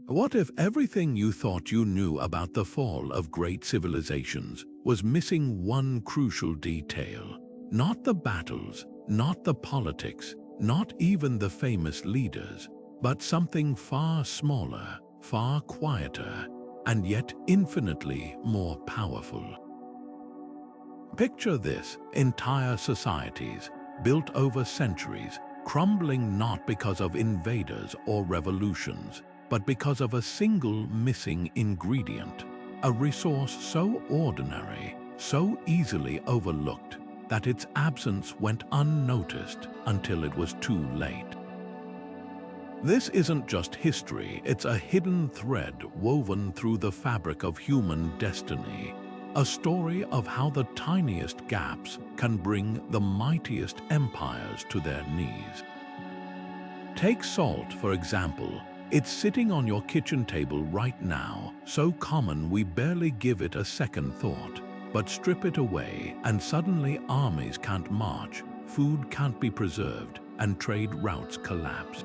What if everything you thought you knew about the fall of great civilizations was missing one crucial detail? Not the battles, not the politics, not even the famous leaders, but something far smaller, far quieter, and yet infinitely more powerful. Picture this: entire societies, built over centuries, crumbling not because of invaders or revolutions, but because of a single missing ingredient, a resource so ordinary, so easily overlooked, that its absence went unnoticed until it was too late. This isn't just history, it's a hidden thread woven through the fabric of human destiny, a story of how the tiniest gaps can bring the mightiest empires to their knees. Take salt, for example. It's sitting on your kitchen table right now, so common we barely give it a second thought. But strip it away and suddenly armies can't march, food can't be preserved, and trade routes collapse.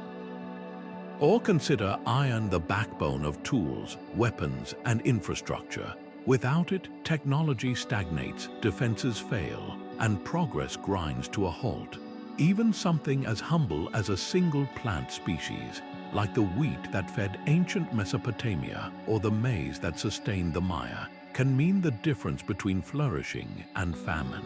Or consider iron, the backbone of tools, weapons, and infrastructure. Without it, technology stagnates, defenses fail, and progress grinds to a halt. Even something as humble as a single plant species, like the wheat that fed ancient Mesopotamia or the maize that sustained the Maya, can mean the difference between flourishing and famine.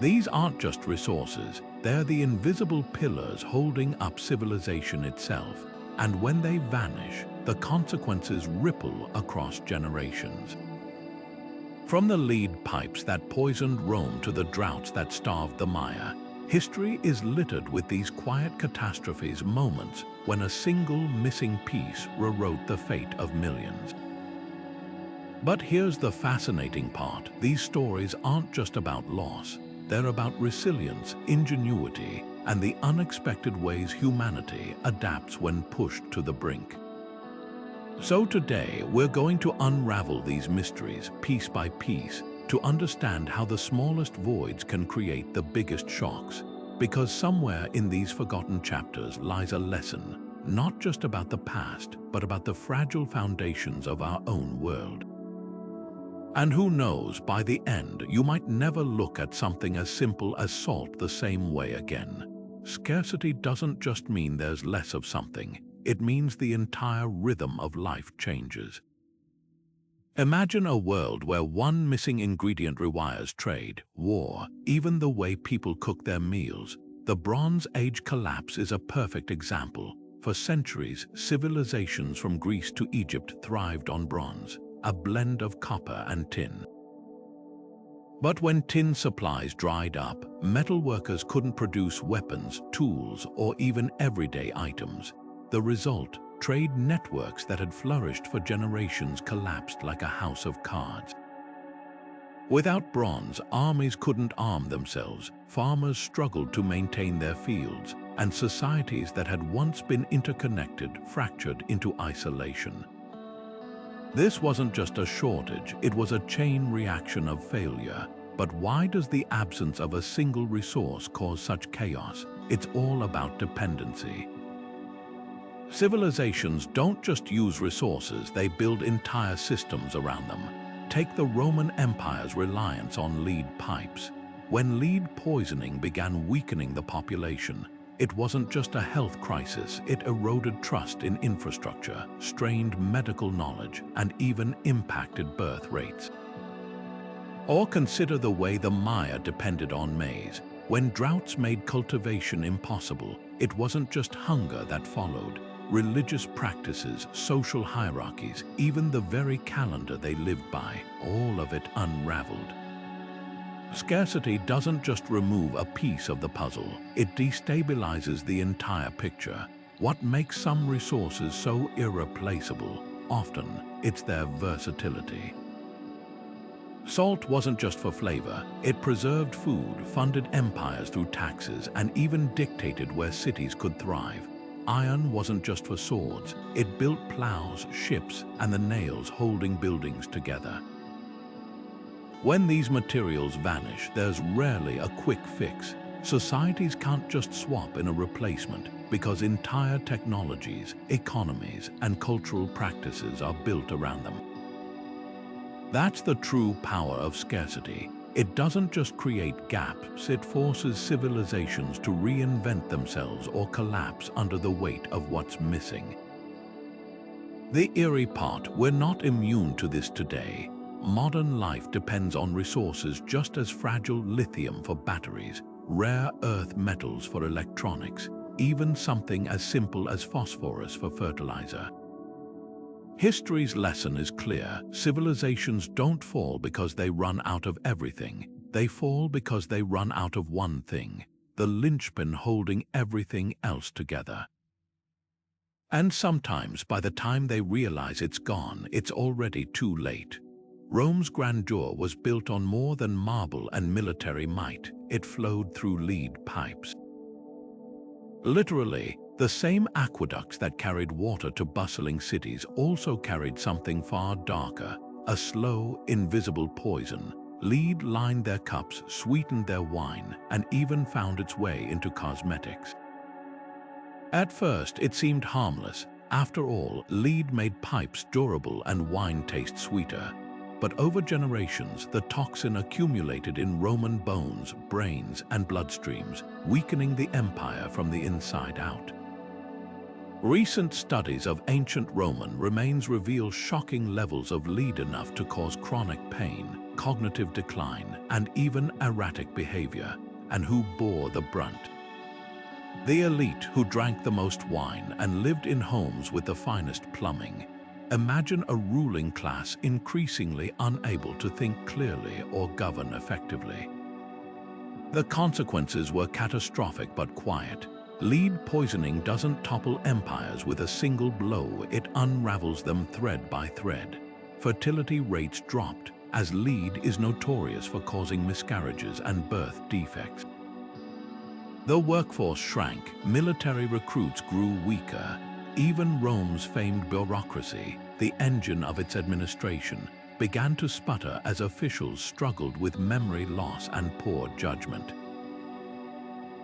These aren't just resources, they're the invisible pillars holding up civilization itself, and when they vanish, the consequences ripple across generations. From the lead pipes that poisoned Rome to the droughts that starved the Maya, history is littered with these quiet catastrophes, moments when a single missing piece rewrote the fate of millions. But here's the fascinating part: these stories aren't just about loss, they're about resilience, ingenuity, and the unexpected ways humanity adapts when pushed to the brink. So today, we're going to unravel these mysteries piece by piece to understand how the smallest voids can create the biggest shocks, because somewhere in these forgotten chapters lies a lesson, not just about the past, but about the fragile foundations of our own world. And who knows, by the end, you might never look at something as simple as salt the same way again. Scarcity doesn't just mean there's less of something, it means the entire rhythm of life changes. Imagine a world where one missing ingredient rewires trade, war, even the way people cook their meals. The Bronze Age collapse is a perfect example. For centuries, civilizations from Greece to Egypt thrived on bronze, a blend of copper and tin. But when tin supplies dried up, metalworkers couldn't produce weapons, tools, or even everyday items. The result: trade networks that had flourished for generations collapsed like a house of cards. Without bronze, armies couldn't arm themselves, farmers struggled to maintain their fields, and societies that had once been interconnected fractured into isolation. This wasn't just a shortage, it was a chain reaction of failure. But why does the absence of a single resource cause such chaos? It's all about dependency. Civilizations don't just use resources, they build entire systems around them. Take the Roman Empire's reliance on lead pipes. When lead poisoning began weakening the population, it wasn't just a health crisis, it eroded trust in infrastructure, strained medical knowledge, and even impacted birth rates. Or consider the way the Maya depended on maize. When droughts made cultivation impossible, it wasn't just hunger that followed. Religious practices, social hierarchies, even the very calendar they lived by, all of it unraveled. Scarcity doesn't just remove a piece of the puzzle, it destabilizes the entire picture. What makes some resources so irreplaceable? Often, it's their versatility. Salt wasn't just for flavor, it preserved food, funded empires through taxes, and even dictated where cities could thrive. Iron wasn't just for swords, it built plows, ships, and the nails holding buildings together. When these materials vanish, there's rarely a quick fix. Societies can't just swap in a replacement because entire technologies, economies, and cultural practices are built around them. That's the true power of scarcity. It doesn't just create gaps, it forces civilizations to reinvent themselves or collapse under the weight of what's missing. The eerie part, we're not immune to this today. Modern life depends on resources just as fragile: lithium for batteries, rare earth metals for electronics, even something as simple as phosphorus for fertilizer. History's lesson is clear. Civilizations don't fall because they run out of everything. They fall because they run out of one thing, the linchpin holding everything else together. And sometimes, by the time they realize it's gone, it's already too late. Rome's grandeur was built on more than marble and military might. It flowed through lead pipes. Literally, the same aqueducts that carried water to bustling cities also carried something far darker, a slow, invisible poison. Lead lined their cups, sweetened their wine, and even found its way into cosmetics. At first, it seemed harmless. After all, lead made pipes durable and wine taste sweeter. But over generations, the toxin accumulated in Roman bones, brains, and bloodstreams, weakening the empire from the inside out. Recent studies of ancient Roman remains reveal shocking levels of lead, enough to cause chronic pain, cognitive decline, and even erratic behavior. And who bore the brunt? The elite, who drank the most wine and lived in homes with the finest plumbing. Imagine a ruling class increasingly unable to think clearly or govern effectively. The consequences were catastrophic but quiet. Lead poisoning doesn't topple empires with a single blow, it unravels them thread by thread. Fertility rates dropped, as lead is notorious for causing miscarriages and birth defects. The workforce shrank, military recruits grew weaker. Even Rome's famed bureaucracy, the engine of its administration, began to sputter as officials struggled with memory loss and poor judgment.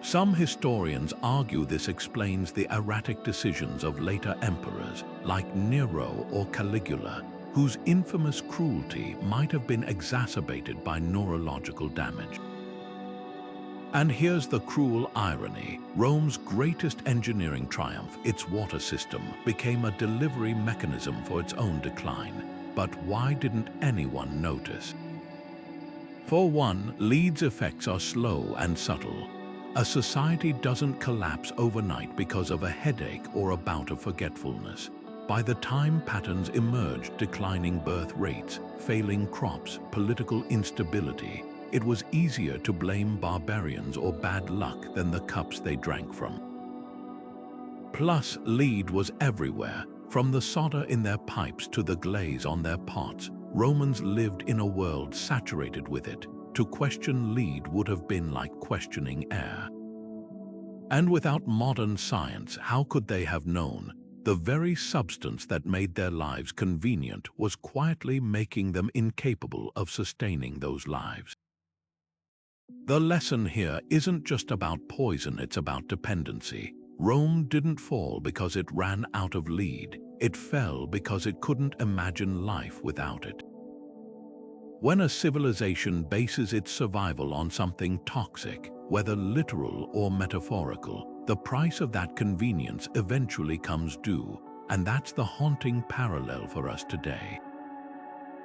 Some historians argue this explains the erratic decisions of later emperors like Nero or Caligula, whose infamous cruelty might have been exacerbated by neurological damage. And here's the cruel irony: Rome's greatest engineering triumph, its water system, became a delivery mechanism for its own decline. But why didn't anyone notice? For one, lead's effects are slow and subtle. A society doesn't collapse overnight because of a headache or a bout of forgetfulness. By the time patterns emerged, declining birth rates, failing crops, political instability, it was easier to blame barbarians or bad luck than the cups they drank from. Plus, lead was everywhere. From the solder in their pipes to the glaze on their pots, Romans lived in a world saturated with it. To question lead would have been like questioning air. And without modern science, how could they have known? The very substance that made their lives convenient was quietly making them incapable of sustaining those lives. The lesson here isn't just about poison, it's about dependency. Rome didn't fall because it ran out of lead. It fell because it couldn't imagine life without it. When a civilization bases its survival on something toxic, whether literal or metaphorical, the price of that convenience eventually comes due, and that's the haunting parallel for us today.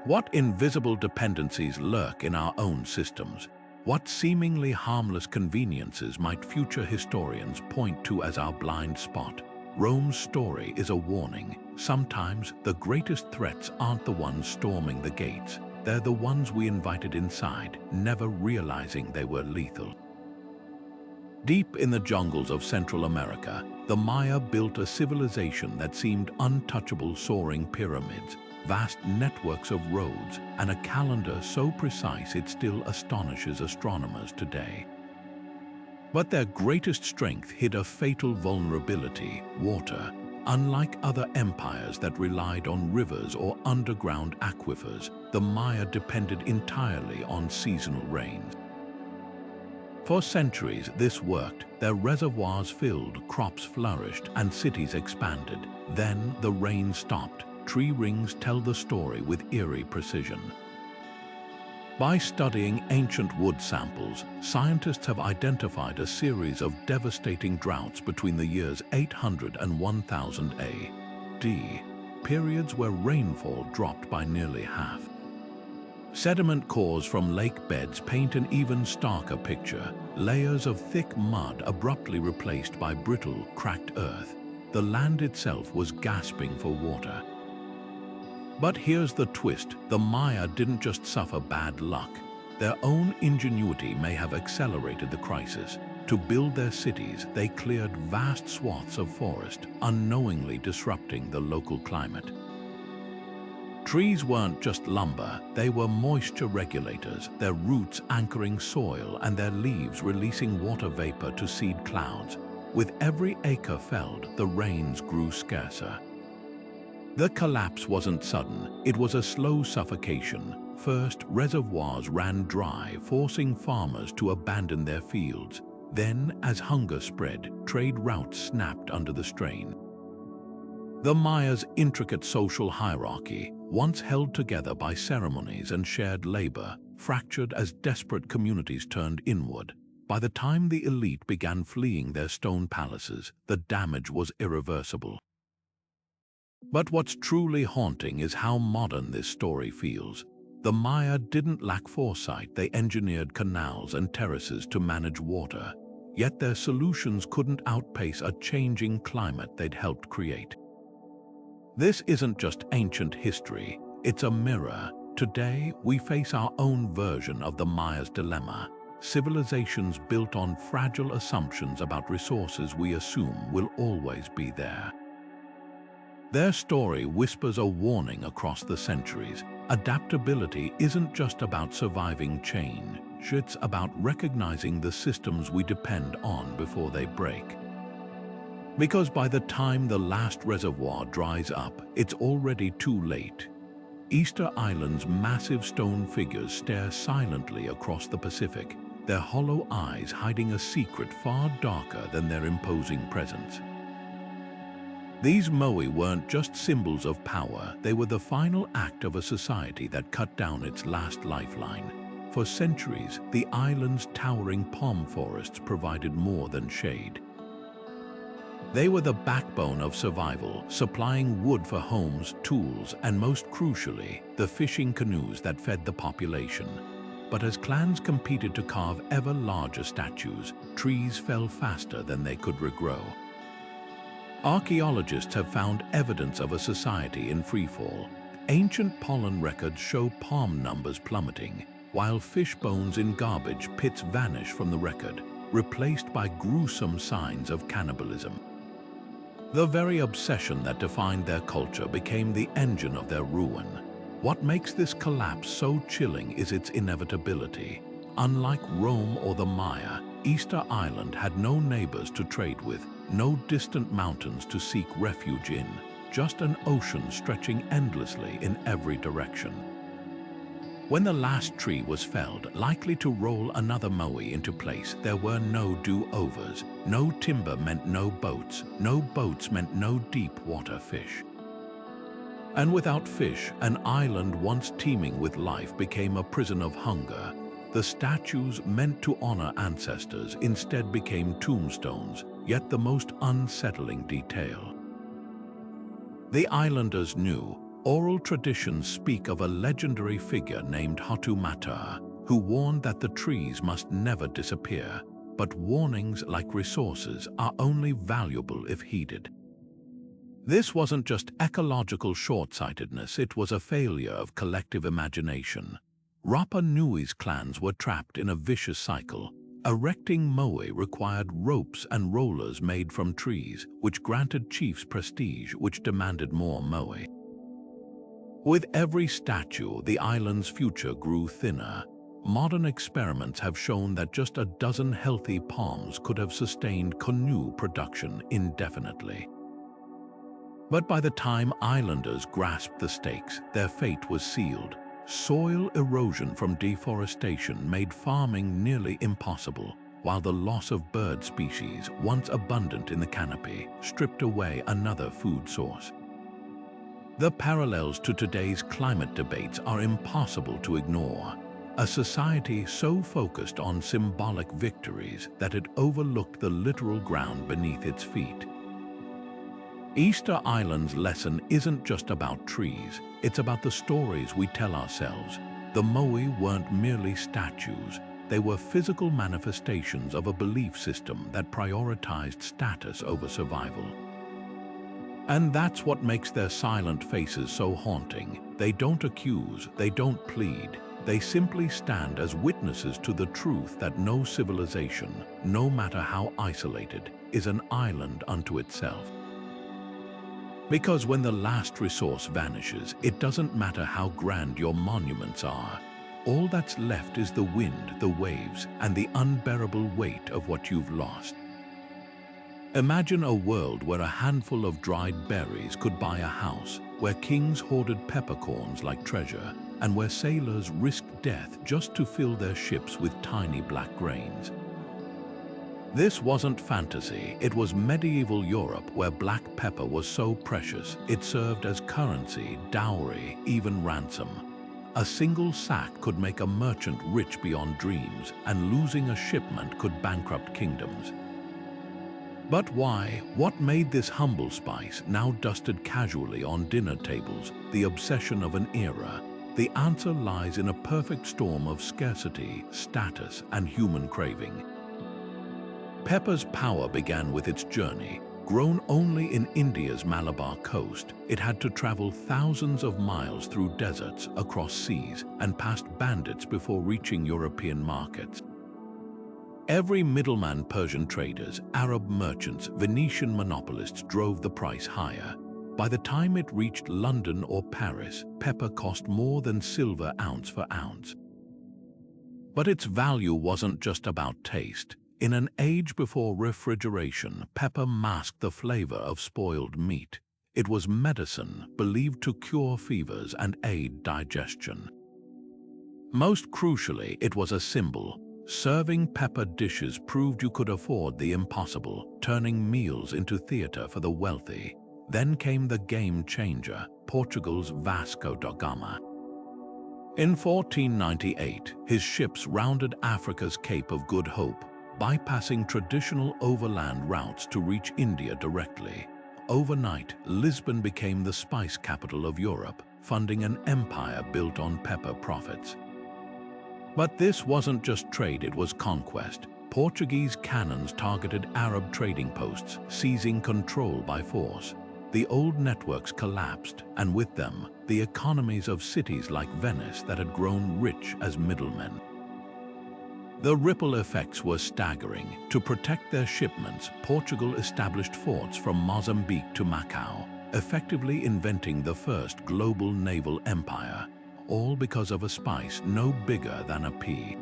What invisible dependencies lurk in our own systems? What seemingly harmless conveniences might future historians point to as our blind spot? Rome's story is a warning. Sometimes the greatest threats aren't the ones storming the gates. They're the ones we invited inside, never realizing they were lethal. Deep in the jungles of Central America, the Maya built a civilization that seemed untouchable: soaring pyramids, vast networks of roads, and a calendar so precise it still astonishes astronomers today. But their greatest strength hid a fatal vulnerability: water. Unlike other empires that relied on rivers or underground aquifers, the Maya depended entirely on seasonal rains. For centuries, this worked. Their reservoirs filled, crops flourished, and cities expanded. Then the rain stopped. Tree rings tell the story with eerie precision. By studying ancient wood samples, scientists have identified a series of devastating droughts between the years 800 and 1000 AD, periods where rainfall dropped by nearly half. Sediment cores from lake beds paint an even starker picture, layers of thick mud abruptly replaced by brittle, cracked earth. The land itself was gasping for water. But here's the twist: the Maya didn't just suffer bad luck. Their own ingenuity may have accelerated the crisis. To build their cities, they cleared vast swaths of forest, unknowingly disrupting the local climate. Trees weren't just lumber, they were moisture regulators, their roots anchoring soil and their leaves releasing water vapor to seed clouds. With every acre felled, the rains grew scarcer. The collapse wasn't sudden, it was a slow suffocation. First, reservoirs ran dry, forcing farmers to abandon their fields. Then, as hunger spread, trade routes snapped under the strain. The Maya's intricate social hierarchy, once held together by ceremonies and shared labor, fractured as desperate communities turned inward. By the time the elite began fleeing their stone palaces, the damage was irreversible. But what's truly haunting is how modern this story feels. The Maya didn't lack foresight. They engineered canals and terraces to manage water, yet their solutions couldn't outpace a changing climate they'd helped create. This isn't just ancient history, it's a mirror. Today, we face our own version of the Maya's dilemma. Civilizations built on fragile assumptions about resources we assume will always be there. Their story whispers a warning across the centuries. Adaptability isn't just about surviving change, it's about recognizing the systems we depend on before they break. Because by the time the last reservoir dries up, it's already too late. Easter Island's massive stone figures stare silently across the Pacific, their hollow eyes hiding a secret far darker than their imposing presence. These moai weren't just symbols of power, they were the final act of a society that cut down its last lifeline. For centuries, the island's towering palm forests provided more than shade. They were the backbone of survival, supplying wood for homes, tools, and most crucially, the fishing canoes that fed the population. But as clans competed to carve ever larger statues, trees fell faster than they could regrow. Archaeologists have found evidence of a society in freefall. Ancient pollen records show palm numbers plummeting, while fish bones in garbage pits vanish from the record, replaced by gruesome signs of cannibalism. The very obsession that defined their culture became the engine of their ruin. What makes this collapse so chilling is its inevitability. Unlike Rome or the Maya, Easter Island had no neighbors to trade with, no distant mountains to seek refuge in, just an ocean stretching endlessly in every direction. When the last tree was felled, likely to roll another moai into place, there were no do-overs. No timber meant no boats meant no deep-water fish. And without fish, an island once teeming with life became a prison of hunger. The statues meant to honor ancestors instead became tombstones, yet the most unsettling detail. The islanders knew. Oral traditions speak of a legendary figure named Hatumata, who warned that the trees must never disappear, but warnings, like resources, are only valuable if heeded. This wasn't just ecological short-sightedness, it was a failure of collective imagination. Rapa Nui's clans were trapped in a vicious cycle. Erecting moai required ropes and rollers made from trees, which granted chiefs prestige, which demanded more moai. With every statue, the island's future grew thinner. Modern experiments have shown that just a dozen healthy palms could have sustained canoe production indefinitely. But by the time islanders grasped the stakes, their fate was sealed. Soil erosion from deforestation made farming nearly impossible. while the loss of bird species, once abundant in the canopy, stripped away another food source. The parallels to today's climate debates are impossible to ignore. A society so focused on symbolic victories that it overlooked the literal ground beneath its feet. Easter Island's lesson isn't just about trees, it's about the stories we tell ourselves. The Moai weren't merely statues, they were physical manifestations of a belief system that prioritized status over survival. And that's what makes their silent faces so haunting. They don't accuse, they don't plead. They simply stand as witnesses to the truth that no civilization, no matter how isolated, is an island unto itself. Because when the last resource vanishes, it doesn't matter how grand your monuments are. All that's left is the wind, the waves, and the unbearable weight of what you've lost. Imagine a world where a handful of dried berries could buy a house, where kings hoarded peppercorns like treasure, and where sailors risked death just to fill their ships with tiny black grains. This wasn't fantasy, it was medieval Europe where black pepper was so precious it served as currency, dowry, even ransom. A single sack could make a merchant rich beyond dreams, and losing a shipment could bankrupt kingdoms. But why? What made this humble spice, now dusted casually on dinner tables, the obsession of an era? The answer lies in a perfect storm of scarcity, status, and human craving. Pepper's power began with its journey. Grown only in India's Malabar coast, it had to travel thousands of miles through deserts, across seas, and past bandits before reaching European markets. Every middleman, Persian traders, Arab merchants, Venetian monopolists drove the price higher. By the time it reached London or Paris, pepper cost more than silver ounce for ounce. But its value wasn't just about taste. In an age before refrigeration, pepper masked the flavor of spoiled meat. It was medicine, believed to cure fevers and aid digestion. Most crucially, it was a symbol. Serving pepper dishes proved you could afford the impossible, turning meals into theater for the wealthy. Then came the game changer, Portugal's Vasco da Gama. In 1498, his ships rounded Africa's Cape of Good Hope, bypassing traditional overland routes to reach India directly. Overnight, Lisbon became the spice capital of Europe, funding an empire built on pepper profits. But this wasn't just trade, it was conquest. Portuguese cannons targeted Arab trading posts, seizing control by force. The old networks collapsed, and with them, the economies of cities like Venice that had grown rich as middlemen. The ripple effects were staggering. To protect their shipments, Portugal established forts from Mozambique to Macau, effectively inventing the first global naval empire, all because of a spice no bigger than a pea.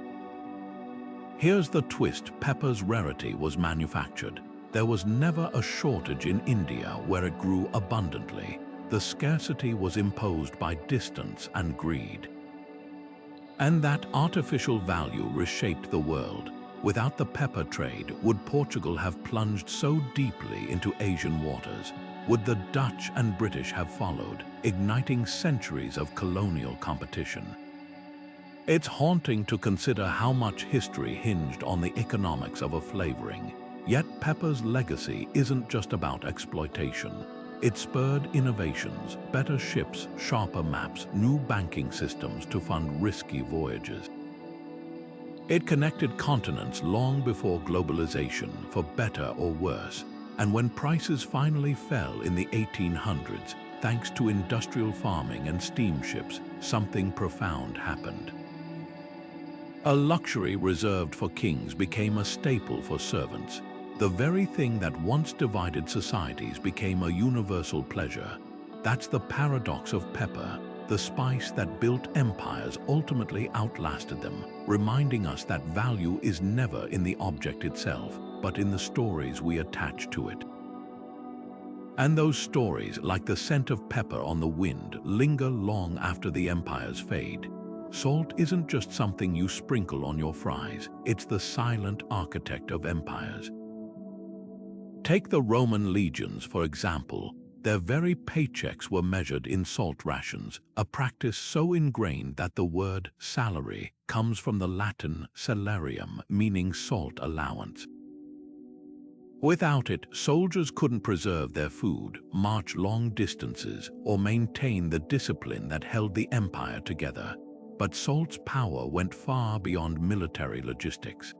Here's the twist: pepper's rarity was manufactured. There was never a shortage in India where it grew abundantly. The scarcity was imposed by distance and greed. And that artificial value reshaped the world. Without the pepper trade, would Portugal have plunged so deeply into Asian waters? Would the Dutch and British have followed, igniting centuries of colonial competition? It's haunting to consider how much history hinged on the economics of a flavoring. Yet pepper's legacy isn't just about exploitation. It spurred innovations, better ships, sharper maps, new banking systems to fund risky voyages. It connected continents long before globalization, for better or worse. And when prices finally fell in the 1800s, thanks to industrial farming and steamships, something profound happened. A luxury reserved for kings became a staple for servants. The very thing that once divided societies became a universal pleasure. That's the paradox of pepper. The spice that built empires ultimately outlasted them, reminding us that value is never in the object itself, but in the stories we attach to it. And those stories, like the scent of pepper on the wind, linger long after the empires fade. Salt isn't just something you sprinkle on your fries, it's the silent architect of empires. Take the Roman legions, for example. Their very paychecks were measured in salt rations, a practice so ingrained that the word salary comes from the Latin salarium, meaning salt allowance. Without it, soldiers couldn't preserve their food, march long distances, or maintain the discipline that held the empire together. But salt's power went far beyond military logistics.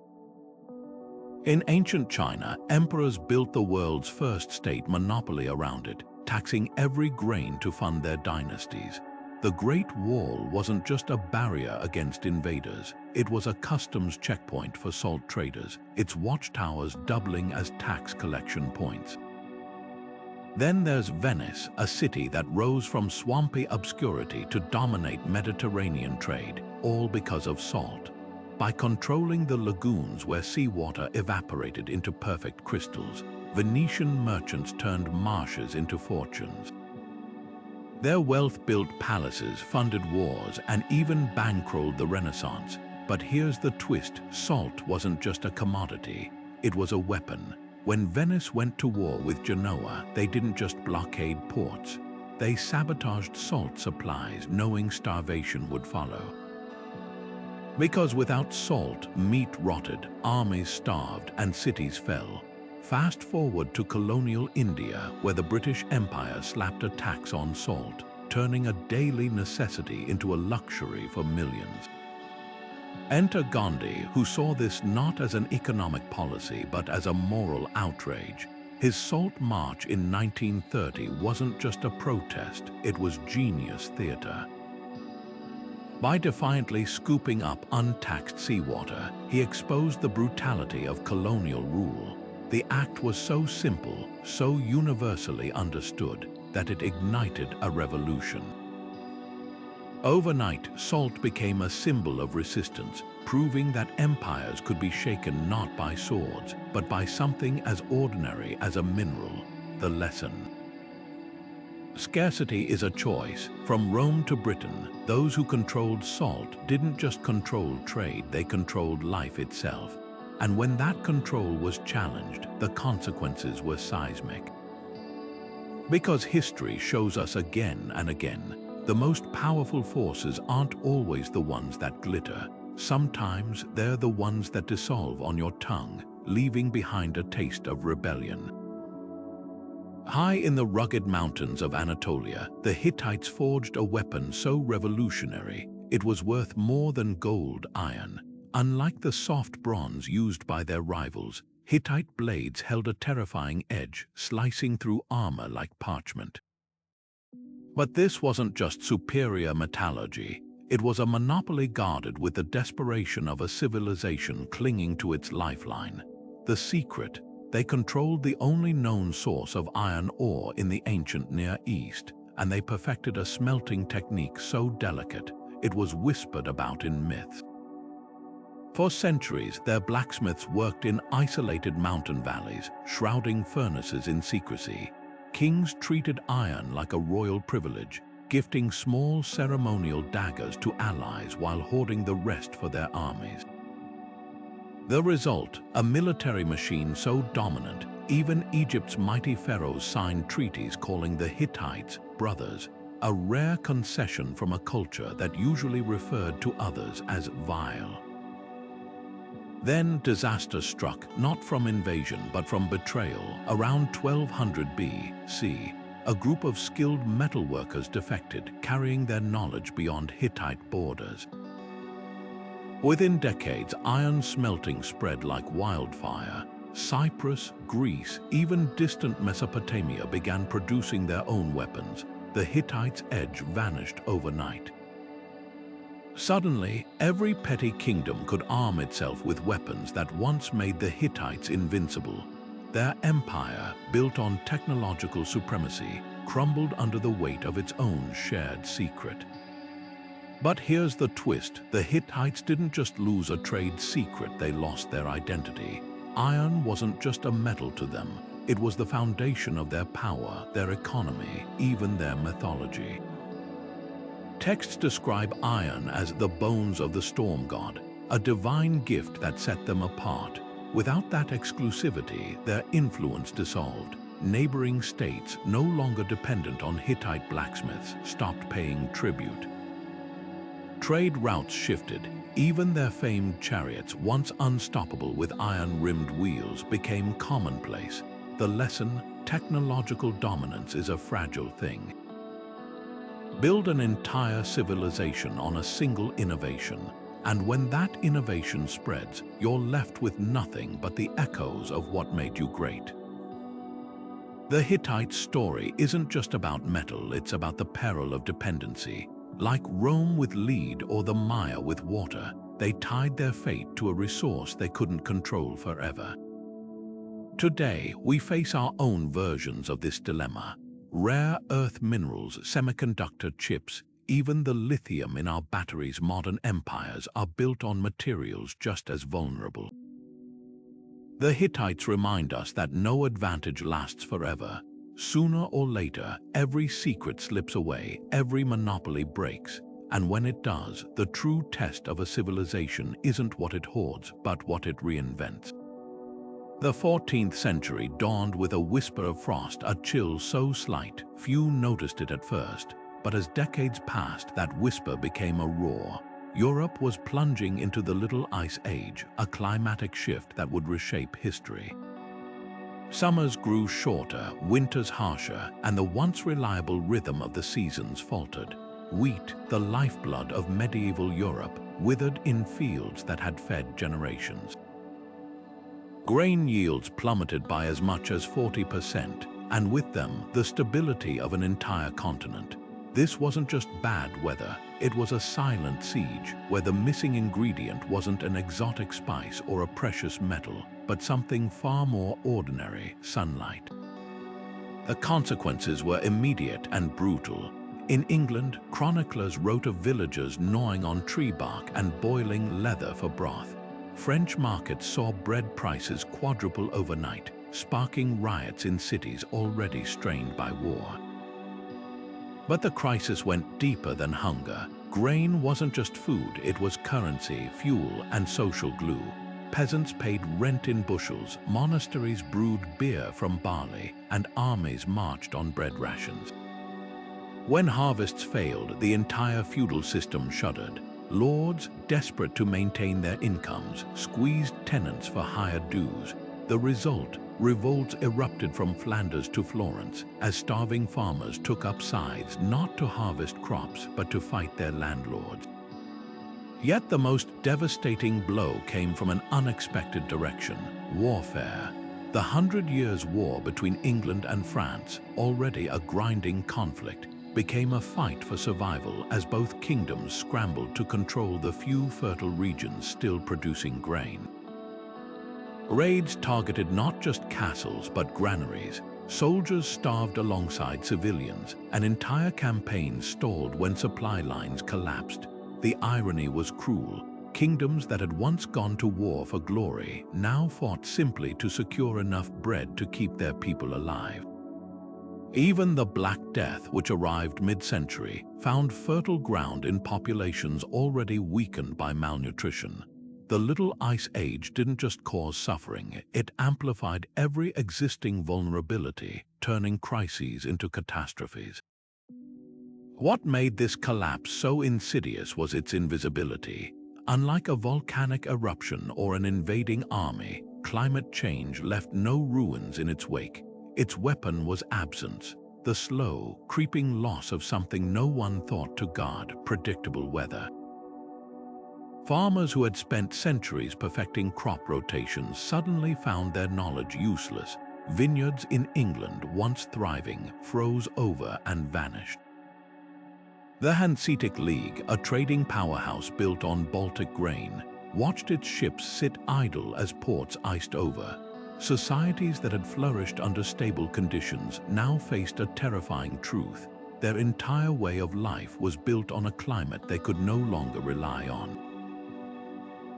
In ancient China, emperors built the world's first state monopoly around it, taxing every grain to fund their dynasties. The Great Wall wasn't just a barrier against invaders, it was a customs checkpoint for salt traders, its watchtowers doubling as tax collection points. Then there's Venice, a city that rose from swampy obscurity to dominate Mediterranean trade, all because of salt. By controlling the lagoons where seawater evaporated into perfect crystals, Venetian merchants turned marshes into fortunes. Their wealth built palaces, funded wars, and even bankrolled the Renaissance. But here's the twist: salt wasn't just a commodity, it was a weapon. When Venice went to war with Genoa, they didn't just blockade ports. They sabotaged salt supplies, knowing starvation would follow. Because without salt, meat rotted, armies starved, and cities fell. Fast forward to colonial India, where the British Empire slapped a tax on salt, turning a daily necessity into a luxury for millions. Enter Gandhi, who saw this not as an economic policy but as a moral outrage. His Salt March in 1930 wasn't just a protest, it was genius theater. By defiantly scooping up untaxed seawater, he exposed the brutality of colonial rule. The act was so simple, so universally understood, that it ignited a revolution. Overnight, salt became a symbol of resistance, proving that empires could be shaken not by swords, but by something as ordinary as a mineral: the lesson. Scarcity is a choice. From Rome to Britain, those who controlled salt didn't just control trade, they controlled life itself. And when that control was challenged, the consequences were seismic. Because history shows us again and again, the most powerful forces aren't always the ones that glitter. Sometimes they're the ones that dissolve on your tongue, leaving behind a taste of rebellion. High in the rugged mountains of Anatolia, the Hittites forged a weapon so revolutionary, it was worth more than gold iron. Unlike the soft bronze used by their rivals, Hittite blades held a terrifying edge, slicing through armor like parchment. But this wasn't just superior metallurgy. It was a monopoly guarded with the desperation of a civilization clinging to its lifeline. The secret: they controlled the only known source of iron ore in the ancient Near East, and they perfected a smelting technique so delicate, it was whispered about in myths. For centuries, their blacksmiths worked in isolated mountain valleys, shrouding furnaces in secrecy. Kings treated iron like a royal privilege, gifting small ceremonial daggers to allies while hoarding the rest for their armies. The result: a military machine so dominant, even Egypt's mighty pharaohs signed treaties calling the Hittites brothers, a rare concession from a culture that usually referred to others as vile. Then disaster struck, not from invasion but from betrayal. Around 1200 BC, a group of skilled metalworkers defected, carrying their knowledge beyond Hittite borders. Within decades, iron smelting spread like wildfire. Cyprus, Greece, even distant Mesopotamia began producing their own weapons. The Hittites' edge vanished overnight. Suddenly, every petty kingdom could arm itself with weapons that once made the Hittites invincible. Their empire, built on technological supremacy, crumbled under the weight of its own shared secret. But here's the twist: the Hittites didn't just lose a trade secret, they lost their identity. Iron wasn't just a metal to them, it was the foundation of their power, their economy, even their mythology. Texts describe iron as the bones of the storm god, a divine gift that set them apart. Without that exclusivity, their influence dissolved. Neighboring states, no longer dependent on Hittite blacksmiths, stopped paying tribute. Trade routes shifted. Even their famed chariots, once unstoppable with iron-rimmed wheels, became commonplace. The lesson: technological dominance is a fragile thing. Build an entire civilization on a single innovation, and when that innovation spreads, you're left with nothing but the echoes of what made you great. The Hittite story isn't just about metal, it's about the peril of dependency. Like Rome with lead or the Maya with water, they tied their fate to a resource they couldn't control forever. Today, we face our own versions of this dilemma. Rare earth minerals, semiconductor chips, even the lithium in our batteries' modern empires are built on materials just as vulnerable. The Hittites remind us that no advantage lasts forever. Sooner or later, every secret slips away, every monopoly breaks, and when it does, the true test of a civilization isn't what it hoards, but what it reinvents. The 14th century dawned with a whisper of frost, a chill so slight, few noticed it at first. But as decades passed, that whisper became a roar. Europe was plunging into the Little Ice Age, a climatic shift that would reshape history. Summers grew shorter, winters harsher, and the once reliable rhythm of the seasons faltered. Wheat, the lifeblood of medieval Europe, withered in fields that had fed generations. Grain yields plummeted by as much as 40%, and with them, the stability of an entire continent. This wasn't just bad weather, it was a silent siege where the missing ingredient wasn't an exotic spice or a precious metal, but something far more ordinary: sunlight. The consequences were immediate and brutal. In England, chroniclers wrote of villagers gnawing on tree bark and boiling leather for broth. French markets saw bread prices quadruple overnight, sparking riots in cities already strained by war. But the crisis went deeper than hunger. Grain wasn't just food, it was currency, fuel, and social glue. Peasants paid rent in bushels, monasteries brewed beer from barley, and armies marched on bread rations. When harvests failed, the entire feudal system shuddered. Lords, desperate to maintain their incomes, squeezed tenants for higher dues. The result: revolts erupted from Flanders to Florence as starving farmers took up sides not to harvest crops but to fight their landlords. Yet the most devastating blow came from an unexpected direction: warfare. The 100 Years' War between England and France, already a grinding conflict, became a fight for survival as both kingdoms scrambled to control the few fertile regions still producing grain. Raids targeted not just castles but granaries. Soldiers starved alongside civilians, and entire campaigns stalled when supply lines collapsed. The irony was cruel. Kingdoms that had once gone to war for glory now fought simply to secure enough bread to keep their people alive. Even the Black Death, which arrived mid-century, found fertile ground in populations already weakened by malnutrition. The Little Ice Age didn't just cause suffering, it amplified every existing vulnerability, turning crises into catastrophes. What made this collapse so insidious was its invisibility. Unlike a volcanic eruption or an invading army, climate change left no ruins in its wake. Its weapon was absence, the slow, creeping loss of something no one thought to guard: predictable weather. Farmers who had spent centuries perfecting crop rotations suddenly found their knowledge useless. Vineyards in England, once thriving, froze over and vanished. The Hanseatic League, a trading powerhouse built on Baltic grain, watched its ships sit idle as ports iced over. Societies that had flourished under stable conditions now faced a terrifying truth: their entire way of life was built on a climate they could no longer rely on.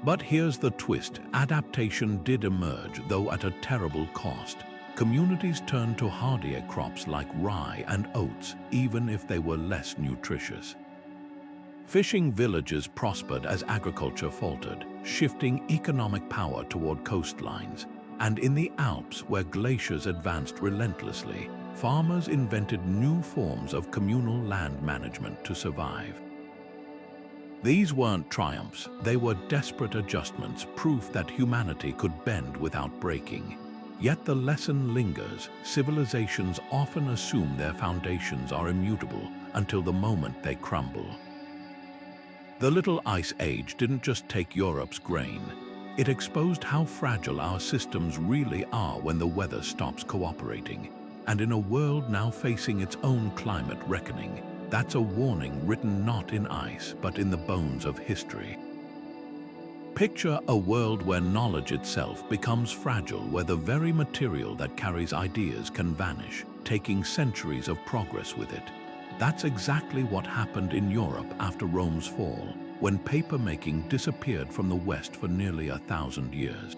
But here's the twist: adaptation did emerge, though at a terrible cost. Communities turned to hardier crops like rye and oats, even if they were less nutritious. Fishing villages prospered as agriculture faltered, shifting economic power toward coastlines. And in the Alps, where glaciers advanced relentlessly, farmers invented new forms of communal land management to survive. These weren't triumphs, they were desperate adjustments, proof that humanity could bend without breaking. Yet the lesson lingers. Civilizations often assume their foundations are immutable until the moment they crumble. The Little Ice Age didn't just take Europe's grain. It exposed how fragile our systems really are when the weather stops cooperating. And in a world now facing its own climate reckoning, that's a warning written not in ice, but in the bones of history. Picture a world where knowledge itself becomes fragile, where the very material that carries ideas can vanish, taking centuries of progress with it. That's exactly what happened in Europe after Rome's fall, when papermaking disappeared from the West for nearly 1,000 years.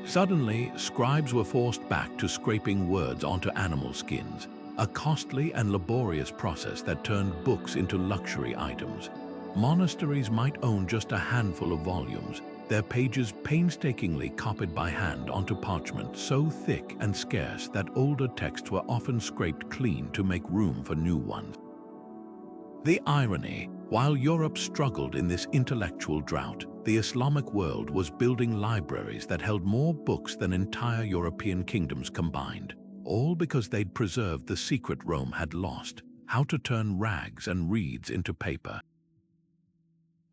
Suddenly, scribes were forced back to scraping words onto animal skins, a costly and laborious process that turned books into luxury items. Monasteries might own just a handful of volumes, their pages painstakingly copied by hand onto parchment so thick and scarce that older texts were often scraped clean to make room for new ones. The irony, while Europe struggled in this intellectual drought, the Islamic world was building libraries that held more books than entire European kingdoms combined, all because they'd preserved the secret Rome had lost: how to turn rags and reeds into paper.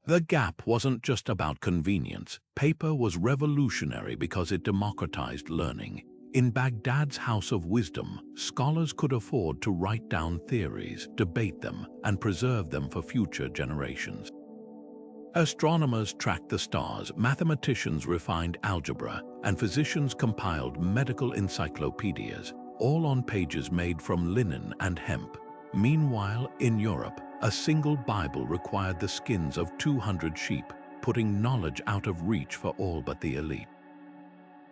The gap wasn't just about convenience. Paper was revolutionary because it democratized learning. In Baghdad's House of Wisdom, scholars could afford to write down theories, debate them, and preserve them for future generations. Astronomers tracked the stars, mathematicians refined algebra, and physicians compiled medical encyclopedias, all on pages made from linen and hemp. Meanwhile, in Europe, a single Bible required the skins of 200 sheep, putting knowledge out of reach for all but the elite.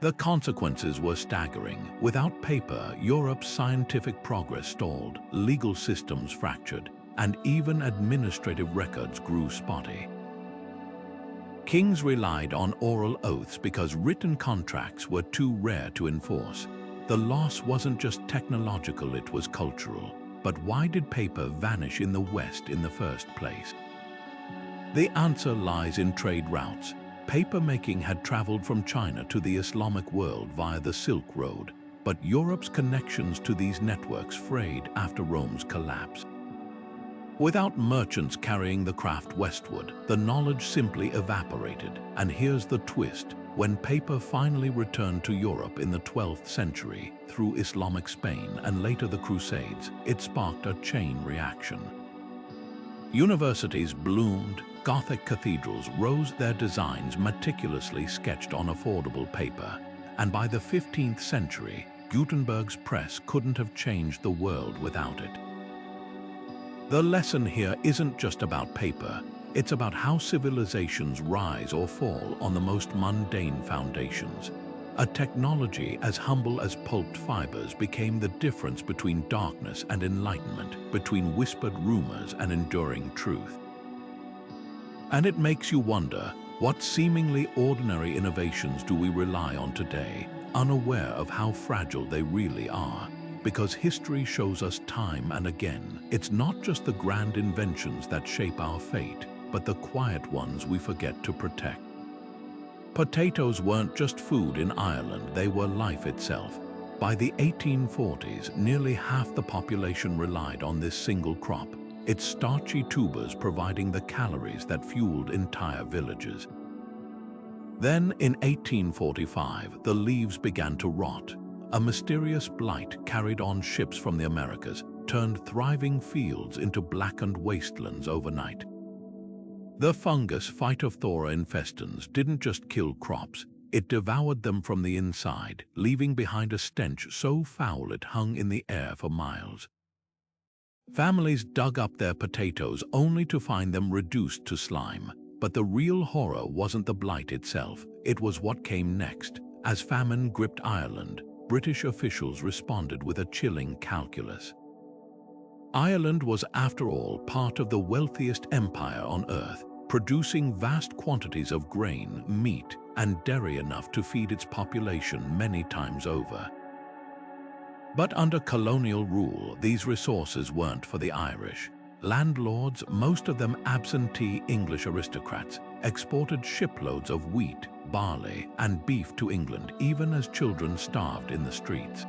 The consequences were staggering. Without paper, Europe's scientific progress stalled, legal systems fractured, and even administrative records grew spotty. Kings relied on oral oaths because written contracts were too rare to enforce. The loss wasn't just technological, it was cultural. But why did paper vanish in the West in the first place? The answer lies in trade routes. Papermaking had traveled from China to the Islamic world via the Silk Road, but Europe's connections to these networks frayed after Rome's collapse. Without merchants carrying the craft westward, the knowledge simply evaporated. And here's the twist. When paper finally returned to Europe in the 12th century, through Islamic Spain and later the Crusades, it sparked a chain reaction. Universities bloomed, Gothic cathedrals rose, their designs meticulously sketched on affordable paper, and by the 15th century, Gutenberg's press couldn't have changed the world without it. The lesson here isn't just about paper. It's about how civilizations rise or fall on the most mundane foundations. A technology as humble as pulped fibers became the difference between darkness and enlightenment, between whispered rumors and enduring truth. And it makes you wonder, what seemingly ordinary innovations do we rely on today, unaware of how fragile they really are? Because history shows us time and again, it's not just the grand inventions that shape our fate, but the quiet ones we forget to protect. Potatoes weren't just food in Ireland, they were life itself. By the 1840s, nearly half the population relied on this single crop, its starchy tubers providing the calories that fueled entire villages. Then, in 1845, the leaves began to rot. A mysterious blight carried on ships from the Americas turned thriving fields into blackened wastelands overnight. The fungus Phytophthora infestans didn't just kill crops, it devoured them from the inside, leaving behind a stench so foul it hung in the air for miles. Families dug up their potatoes only to find them reduced to slime. But the real horror wasn't the blight itself, it was what came next. As famine gripped Ireland, British officials responded with a chilling calculus. Ireland was, after all, part of the wealthiest empire on earth, producing vast quantities of grain, meat, and dairy enough to feed its population many times over. But under colonial rule, these resources weren't for the Irish. Landlords, most of them absentee English aristocrats, exported shiploads of wheat, barley, and beef to England, even as children starved in the streets.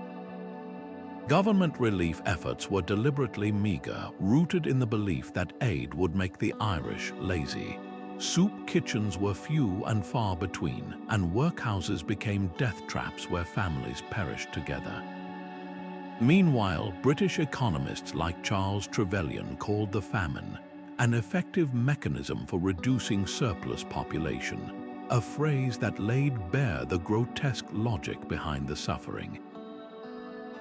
Government relief efforts were deliberately meager, rooted in the belief that aid would make the Irish lazy. Soup kitchens were few and far between, and workhouses became death traps where families perished together. Meanwhile, British economists like Charles Trevelyan called the famine an effective mechanism for reducing surplus population, a phrase that laid bare the grotesque logic behind the suffering.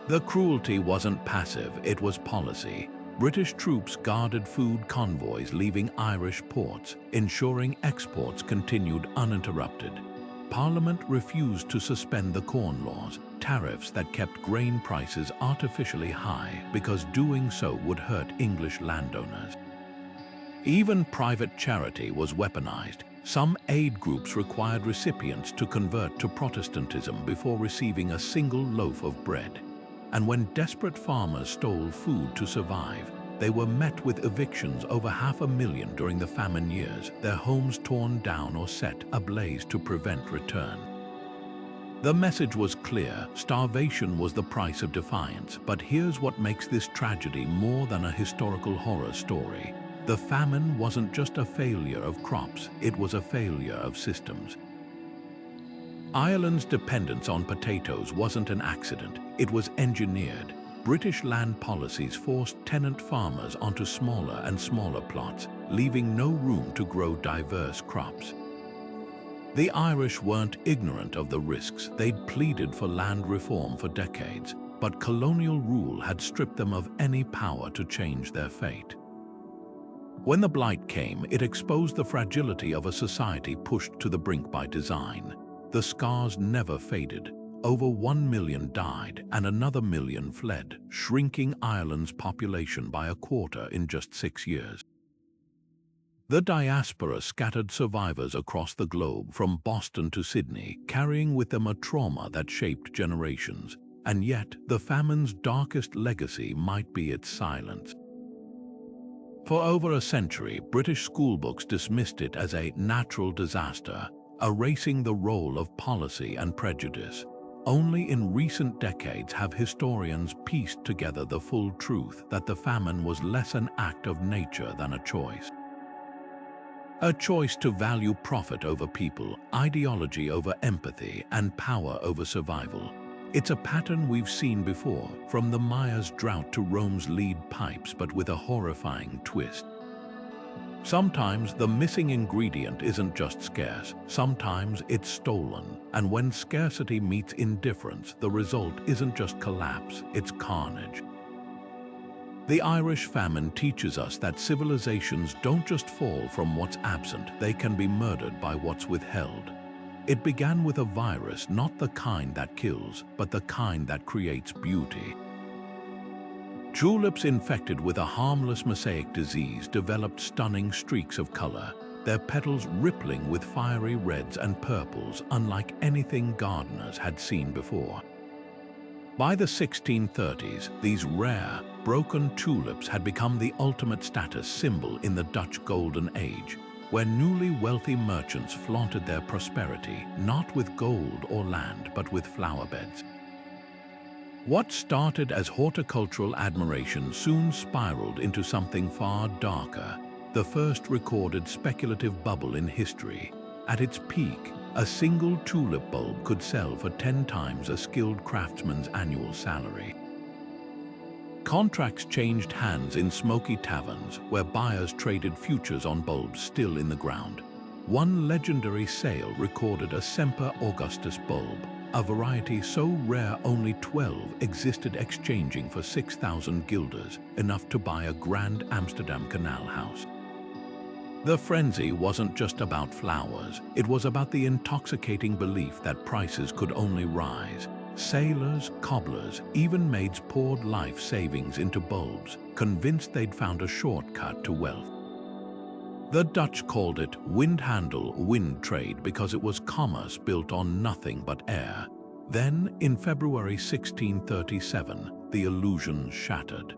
The cruelty wasn't passive, it was policy. British troops guarded food convoys leaving Irish ports, ensuring exports continued uninterrupted. Parliament refused to suspend the Corn Laws, tariffs that kept grain prices artificially high because doing so would hurt English landowners. Even private charity was weaponized. Some aid groups required recipients to convert to Protestantism before receiving a single loaf of bread. And when desperate farmers stole food to survive, they were met with evictions over 500,000 during the famine years, their homes torn down or set ablaze to prevent return. The message was clear: starvation was the price of defiance. But here's what makes this tragedy more than a historical horror story. The famine wasn't just a failure of crops, it was a failure of systems. Ireland's dependence on potatoes wasn't an accident, it was engineered. British land policies forced tenant farmers onto smaller and smaller plots, leaving no room to grow diverse crops. The Irish weren't ignorant of the risks. They'd pleaded for land reform for decades, but colonial rule had stripped them of any power to change their fate. When the blight came, it exposed the fragility of a society pushed to the brink by design. The scars never faded. Over 1 million died and another million fled, shrinking Ireland's population by a quarter in just 6 years. The diaspora scattered survivors across the globe, from Boston to Sydney, carrying with them a trauma that shaped generations. And yet, the famine's darkest legacy might be its silence. For over a century, British schoolbooks dismissed it as a natural disaster, erasing the role of policy and prejudice. Only in recent decades have historians pieced together the full truth that the famine was less an act of nature than a choice. A choice to value profit over people, ideology over empathy, and power over survival. It's a pattern we've seen before, from the Maya's drought to Rome's lead pipes, but with a horrifying twist. Sometimes the missing ingredient isn't just scarce, sometimes it's stolen. And when scarcity meets indifference, the result isn't just collapse, it's carnage. The Irish famine teaches us that civilizations don't just fall from what's absent, they can be murdered by what's withheld. It began with a virus, not the kind that kills, but the kind that creates beauty. Tulips infected with a harmless mosaic disease developed stunning streaks of color, their petals rippling with fiery reds and purples unlike anything gardeners had seen before. By the 1630s, these rare, broken tulips had become the ultimate status symbol in the Dutch Golden Age, where newly wealthy merchants flaunted their prosperity, not with gold or land, but with flower beds. What started as horticultural admiration soon spiraled into something far darker, the first recorded speculative bubble in history. At its peak, a single tulip bulb could sell for 10 times a skilled craftsman's annual salary. Contracts changed hands in smoky taverns, where buyers traded futures on bulbs still in the ground. One legendary sale recorded a Semper Augustus bulb, a variety so rare only 12 existed, exchanging for 6,000 guilders, enough to buy a grand Amsterdam canal house. The frenzy wasn't just about flowers, it was about the intoxicating belief that prices could only rise. Sailors, cobblers, even maids poured life savings into bulbs, convinced they'd found a shortcut to wealth. The Dutch called it wind-handle wind trade because it was commerce built on nothing but air. Then, in February 1637, the illusion shattered.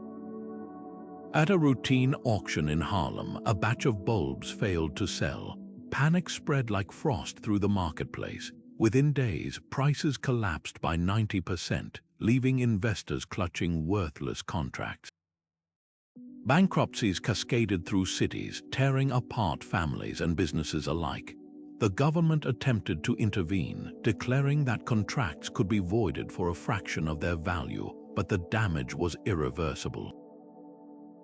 At a routine auction in Haarlem, a batch of bulbs failed to sell. Panic spread like frost through the marketplace. Within days, prices collapsed by 90%, leaving investors clutching worthless contracts. Bankruptcies cascaded through cities, tearing apart families and businesses alike. The government attempted to intervene, declaring that contracts could be voided for a fraction of their value, but the damage was irreversible.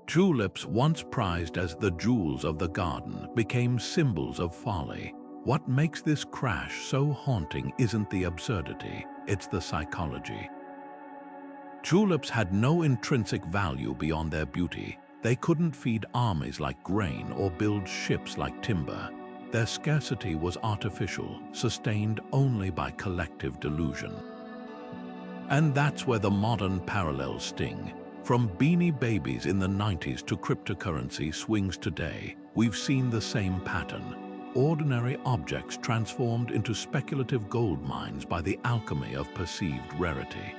Tulips, once prized as the jewels of the garden, became symbols of folly. What makes this crash so haunting isn't the absurdity, it's the psychology. Tulips had no intrinsic value beyond their beauty. They couldn't feed armies like grain or build ships like timber. Their scarcity was artificial, sustained only by collective delusion. And that's where the modern parallels sting. From Beanie Babies in the 90s to cryptocurrency swings today, we've seen the same pattern. Ordinary objects transformed into speculative gold mines by the alchemy of perceived rarity.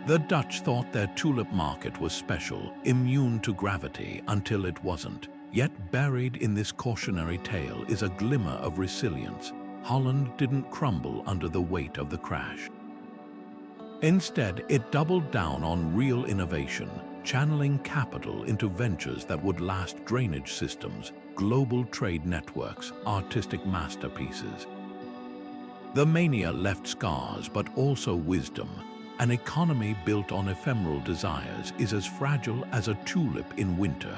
The Dutch thought their tulip market was special, immune to gravity, until it wasn't. Yet buried in this cautionary tale is a glimmer of resilience. Holland didn't crumble under the weight of the crash. Instead, it doubled down on real innovation, channeling capital into ventures that would last: drainage systems, global trade networks, artistic masterpieces. The mania left scars, but also wisdom. An economy built on ephemeral desires is as fragile as a tulip in winter,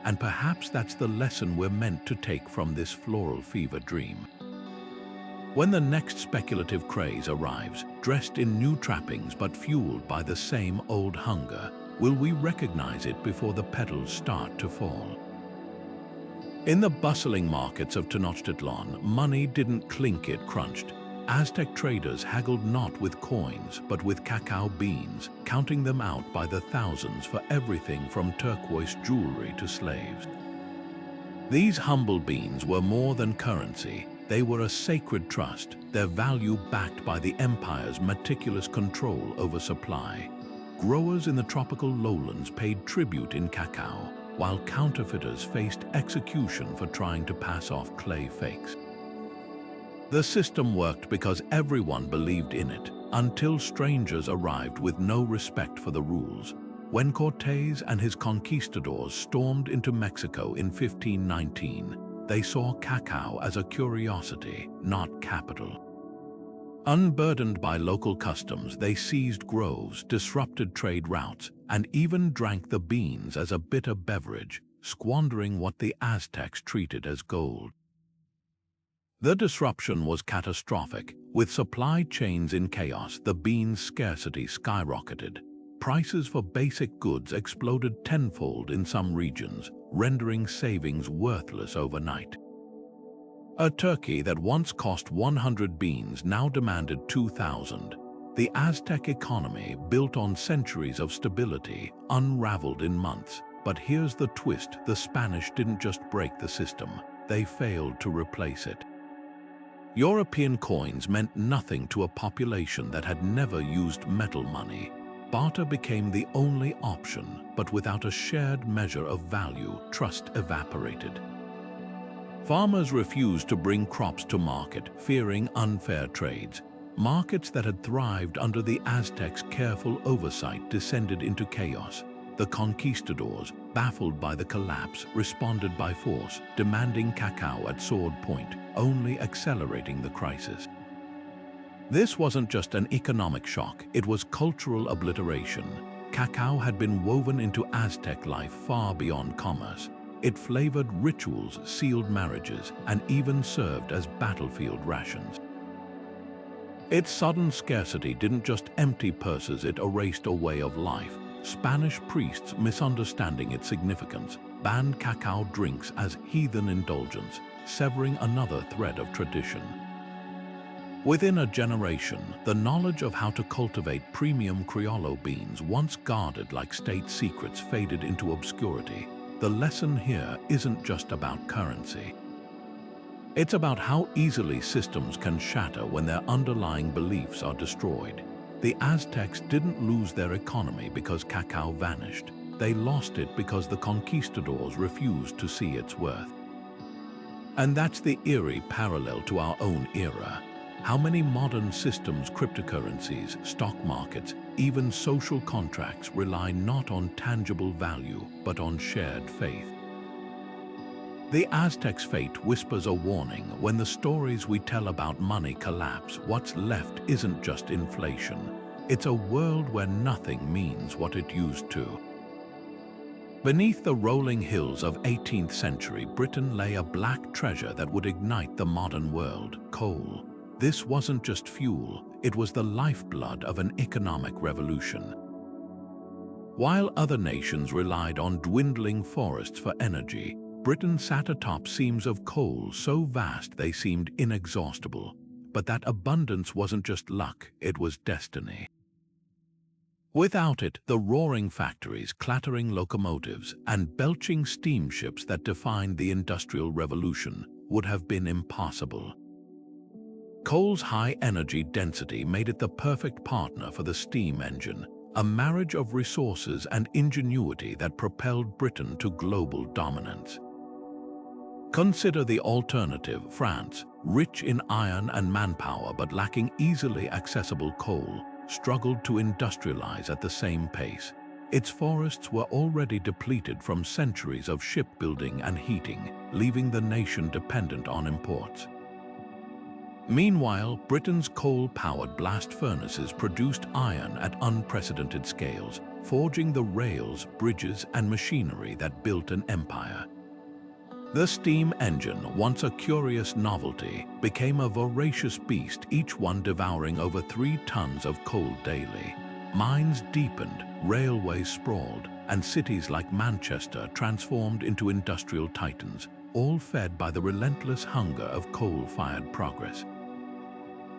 and perhaps that's the lesson we're meant to take from this floral fever dream. When the next speculative craze arrives, dressed in new trappings but fueled by the same old hunger, will we recognize it before the petals start to fall? In the bustling markets of Tenochtitlan, money didn't clink, it crunched. Aztec traders haggled not with coins, but with cacao beans, counting them out by the thousands for everything from turquoise jewelry to slaves. These humble beans were more than currency. They were a sacred trust, their value backed by the empire's meticulous control over supply. Growers in the tropical lowlands paid tribute in cacao, while counterfeiters faced execution for trying to pass off clay fakes. The system worked because everyone believed in it, until strangers arrived with no respect for the rules. When Cortés and his conquistadors stormed into Mexico in 1519, they saw cacao as a curiosity, not capital. Unburdened by local customs, they seized groves, disrupted trade routes, and even drank the beans as a bitter beverage, squandering what the Aztecs treated as gold. The disruption was catastrophic. With supply chains in chaos, the beans' scarcity skyrocketed. Prices for basic goods exploded tenfold in some regions, rendering savings worthless overnight. A turkey that once cost 100 beans now demanded 2,000. The Aztec economy, built on centuries of stability, unraveled in months. But here's the twist: the Spanish didn't just break the system, they failed to replace it. European coins meant nothing to a population that had never used metal money. Barter became the only option, but without a shared measure of value, trust evaporated. Farmers refused to bring crops to market, fearing unfair trades. Markets that had thrived under the Aztecs' careful oversight descended into chaos. The conquistadors, baffled by the collapse, responded by force, demanding cacao at sword point, only accelerating the crisis. This wasn't just an economic shock, it was cultural obliteration. Cacao had been woven into Aztec life far beyond commerce. It flavored rituals, sealed marriages, and even served as battlefield rations. Its sudden scarcity didn't just empty purses, it erased a way of life. Spanish priests, misunderstanding its significance, banned cacao drinks as heathen indulgence, severing another thread of tradition. Within a generation, the knowledge of how to cultivate premium Criollo beans, once guarded like state secrets, faded into obscurity. The lesson here isn't just about currency. It's about how easily systems can shatter when their underlying beliefs are destroyed. The Aztecs didn't lose their economy because cacao vanished. They lost it because the conquistadors refused to see its worth. And that's the eerie parallel to our own era. How many modern systems, cryptocurrencies, stock markets, even social contracts rely not on tangible value, but on shared faith? The Aztecs' fate whispers a warning. When the stories we tell about money collapse, what's left isn't just inflation. It's a world where nothing means what it used to. Beneath the rolling hills of 18th century Britain lay a black treasure that would ignite the modern world: coal. This wasn't just fuel, it was the lifeblood of an economic revolution. While other nations relied on dwindling forests for energy, Britain sat atop seams of coal so vast they seemed inexhaustible. But that abundance wasn't just luck, it was destiny. Without it, the roaring factories, clattering locomotives, and belching steamships that defined the Industrial Revolution would have been impossible. Coal's high energy density made it the perfect partner for the steam engine, a marriage of resources and ingenuity that propelled Britain to global dominance. Consider the alternative: France, rich in iron and manpower but lacking easily accessible coal, struggled to industrialize at the same pace. Its forests were already depleted from centuries of shipbuilding and heating, leaving the nation dependent on imports. Meanwhile, Britain's coal-powered blast furnaces produced iron at unprecedented scales, forging the rails, bridges, and machinery that built an empire. The steam engine, once a curious novelty, became a voracious beast, each one devouring over 3 tons of coal daily. Mines deepened, railways sprawled, and cities like Manchester transformed into industrial titans, all fed by the relentless hunger of coal-fired progress.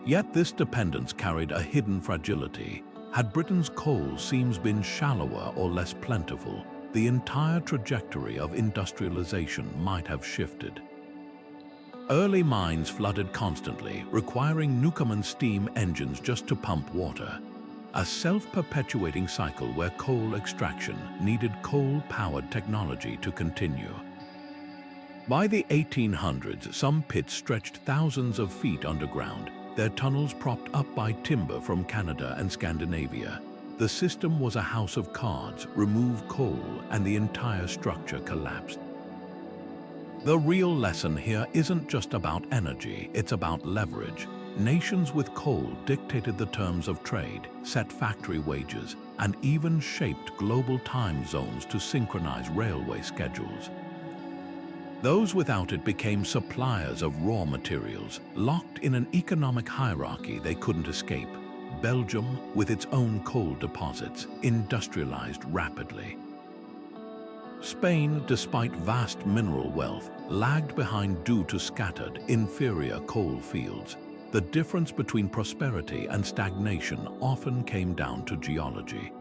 Yet this dependence carried a hidden fragility. Had Britain's coal seams been shallower or less plentiful, the entire trajectory of industrialization might have shifted. Early mines flooded constantly, requiring Newcomen steam engines just to pump water. A self-perpetuating cycle where coal extraction needed coal-powered technology to continue. By the 1800s, some pits stretched thousands of feet underground, their tunnels propped up by timber from Canada and Scandinavia. The system was a house of cards. Remove coal and the entire structure collapsed. The real lesson here isn't just about energy, it's about leverage. Nations with coal dictated the terms of trade, set factory wages, and even shaped global time zones to synchronize railway schedules. Those without it became suppliers of raw materials, locked in an economic hierarchy they couldn't escape. Belgium, with its own coal deposits, industrialized rapidly. Spain, despite vast mineral wealth, lagged behind due to scattered, inferior coal fields. The difference between prosperity and stagnation often came down to geology.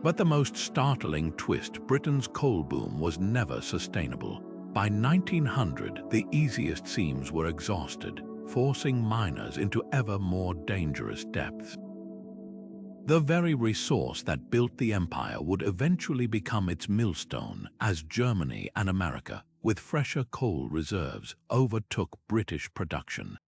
But the most startling twist: Britain's coal boom was never sustainable. By 1900, the easiest seams were exhausted, forcing miners into ever more dangerous depths. The very resource that built the empire would eventually become its millstone as Germany and America, with fresher coal reserves, overtook British production.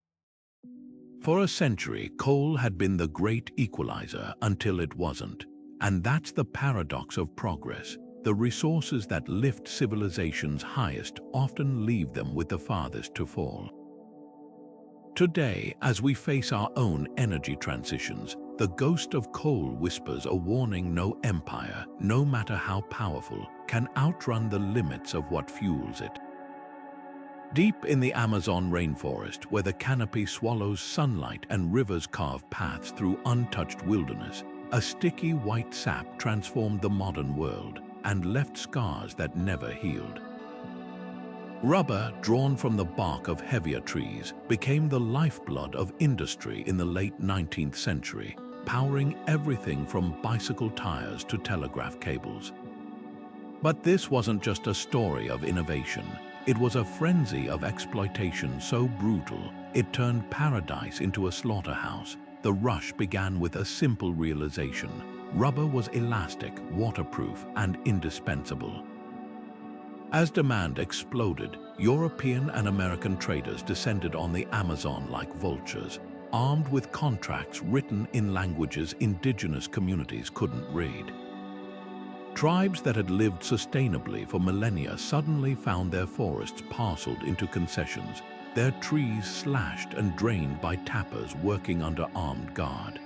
For a century, coal had been the great equalizer until it wasn't. And that's the paradox of progress. The resources that lift civilization's highest often leave them with the farthest to fall. Today, as we face our own energy transitions, the ghost of coal whispers a warning: no empire, no matter how powerful, can outrun the limits of what fuels it. Deep in the Amazon rainforest, where the canopy swallows sunlight and rivers carve paths through untouched wilderness, a sticky white sap transformed the modern world and left scars that never healed. Rubber, drawn from the bark of heavier trees, became the lifeblood of industry in the late 19th century, powering everything from bicycle tires to telegraph cables. But this wasn't just a story of innovation. It was a frenzy of exploitation so brutal, it turned paradise into a slaughterhouse. The rush began with a simple realization: rubber was elastic, waterproof, and indispensable. As demand exploded, European and American traders descended on the Amazon like vultures, armed with contracts written in languages indigenous communities couldn't read. Tribes that had lived sustainably for millennia suddenly found their forests parceled into concessions, their trees slashed and drained by tappers working under armed guard.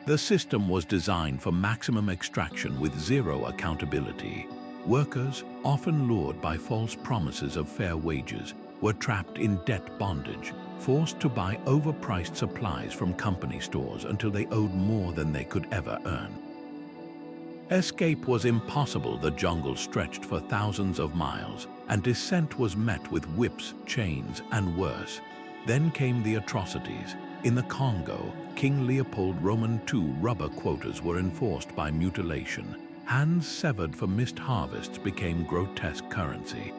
The system was designed for maximum extraction with zero accountability. Workers, often lured by false promises of fair wages, were trapped in debt bondage, forced to buy overpriced supplies from company stores until they owed more than they could ever earn. Escape was impossible. The jungle stretched for thousands of miles, and descent was met with whips, chains, and worse. Then came the atrocities. In the Congo, King Leopold II rubber quotas were enforced by mutilation. Hands severed for missed harvests became grotesque currency.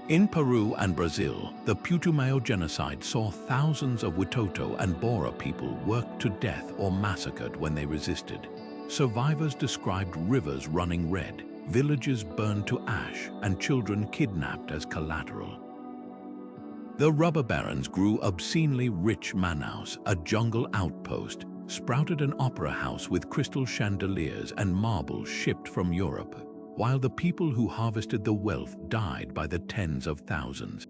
In Peru and Brazil, the Putumayo genocide saw thousands of Witoto and Bora people worked to death or massacred when they resisted. Survivors described rivers running red, villages burned to ash, and children kidnapped as collateral. The rubber barons grew obscenely rich. Manaus, a jungle outpost, sprouted an opera house with crystal chandeliers and marble shipped from Europe, while the people who harvested the wealth died by the tens of thousands.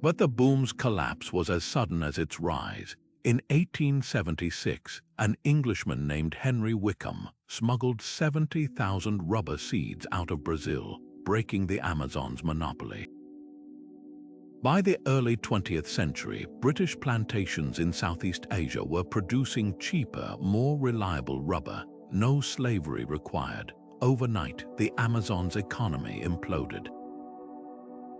But the boom's collapse was as sudden as its rise. In 1876, an Englishman named Henry Wickham smuggled 70,000 rubber seeds out of Brazil, breaking the Amazon's monopoly. By the early 20th century, British plantations in Southeast Asia were producing cheaper, more reliable rubber. No slavery required. Overnight, the Amazon's economy imploded.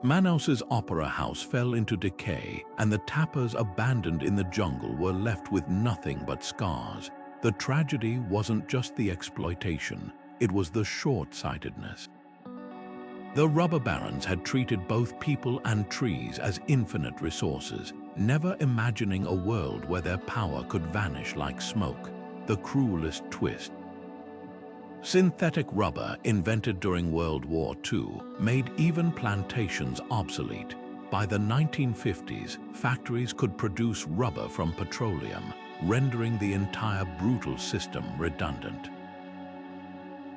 Manaus's opera house fell into decay, and the tappers abandoned in the jungle were left with nothing but scars. The tragedy wasn't just the exploitation, it was the short-sightedness. The rubber barons had treated both people and trees as infinite resources, never imagining a world where their power could vanish like smoke. The cruelest twist. Synthetic rubber, invented during World War II, made even plantations obsolete. By the 1950s, factories could produce rubber from petroleum, rendering the entire brutal system redundant.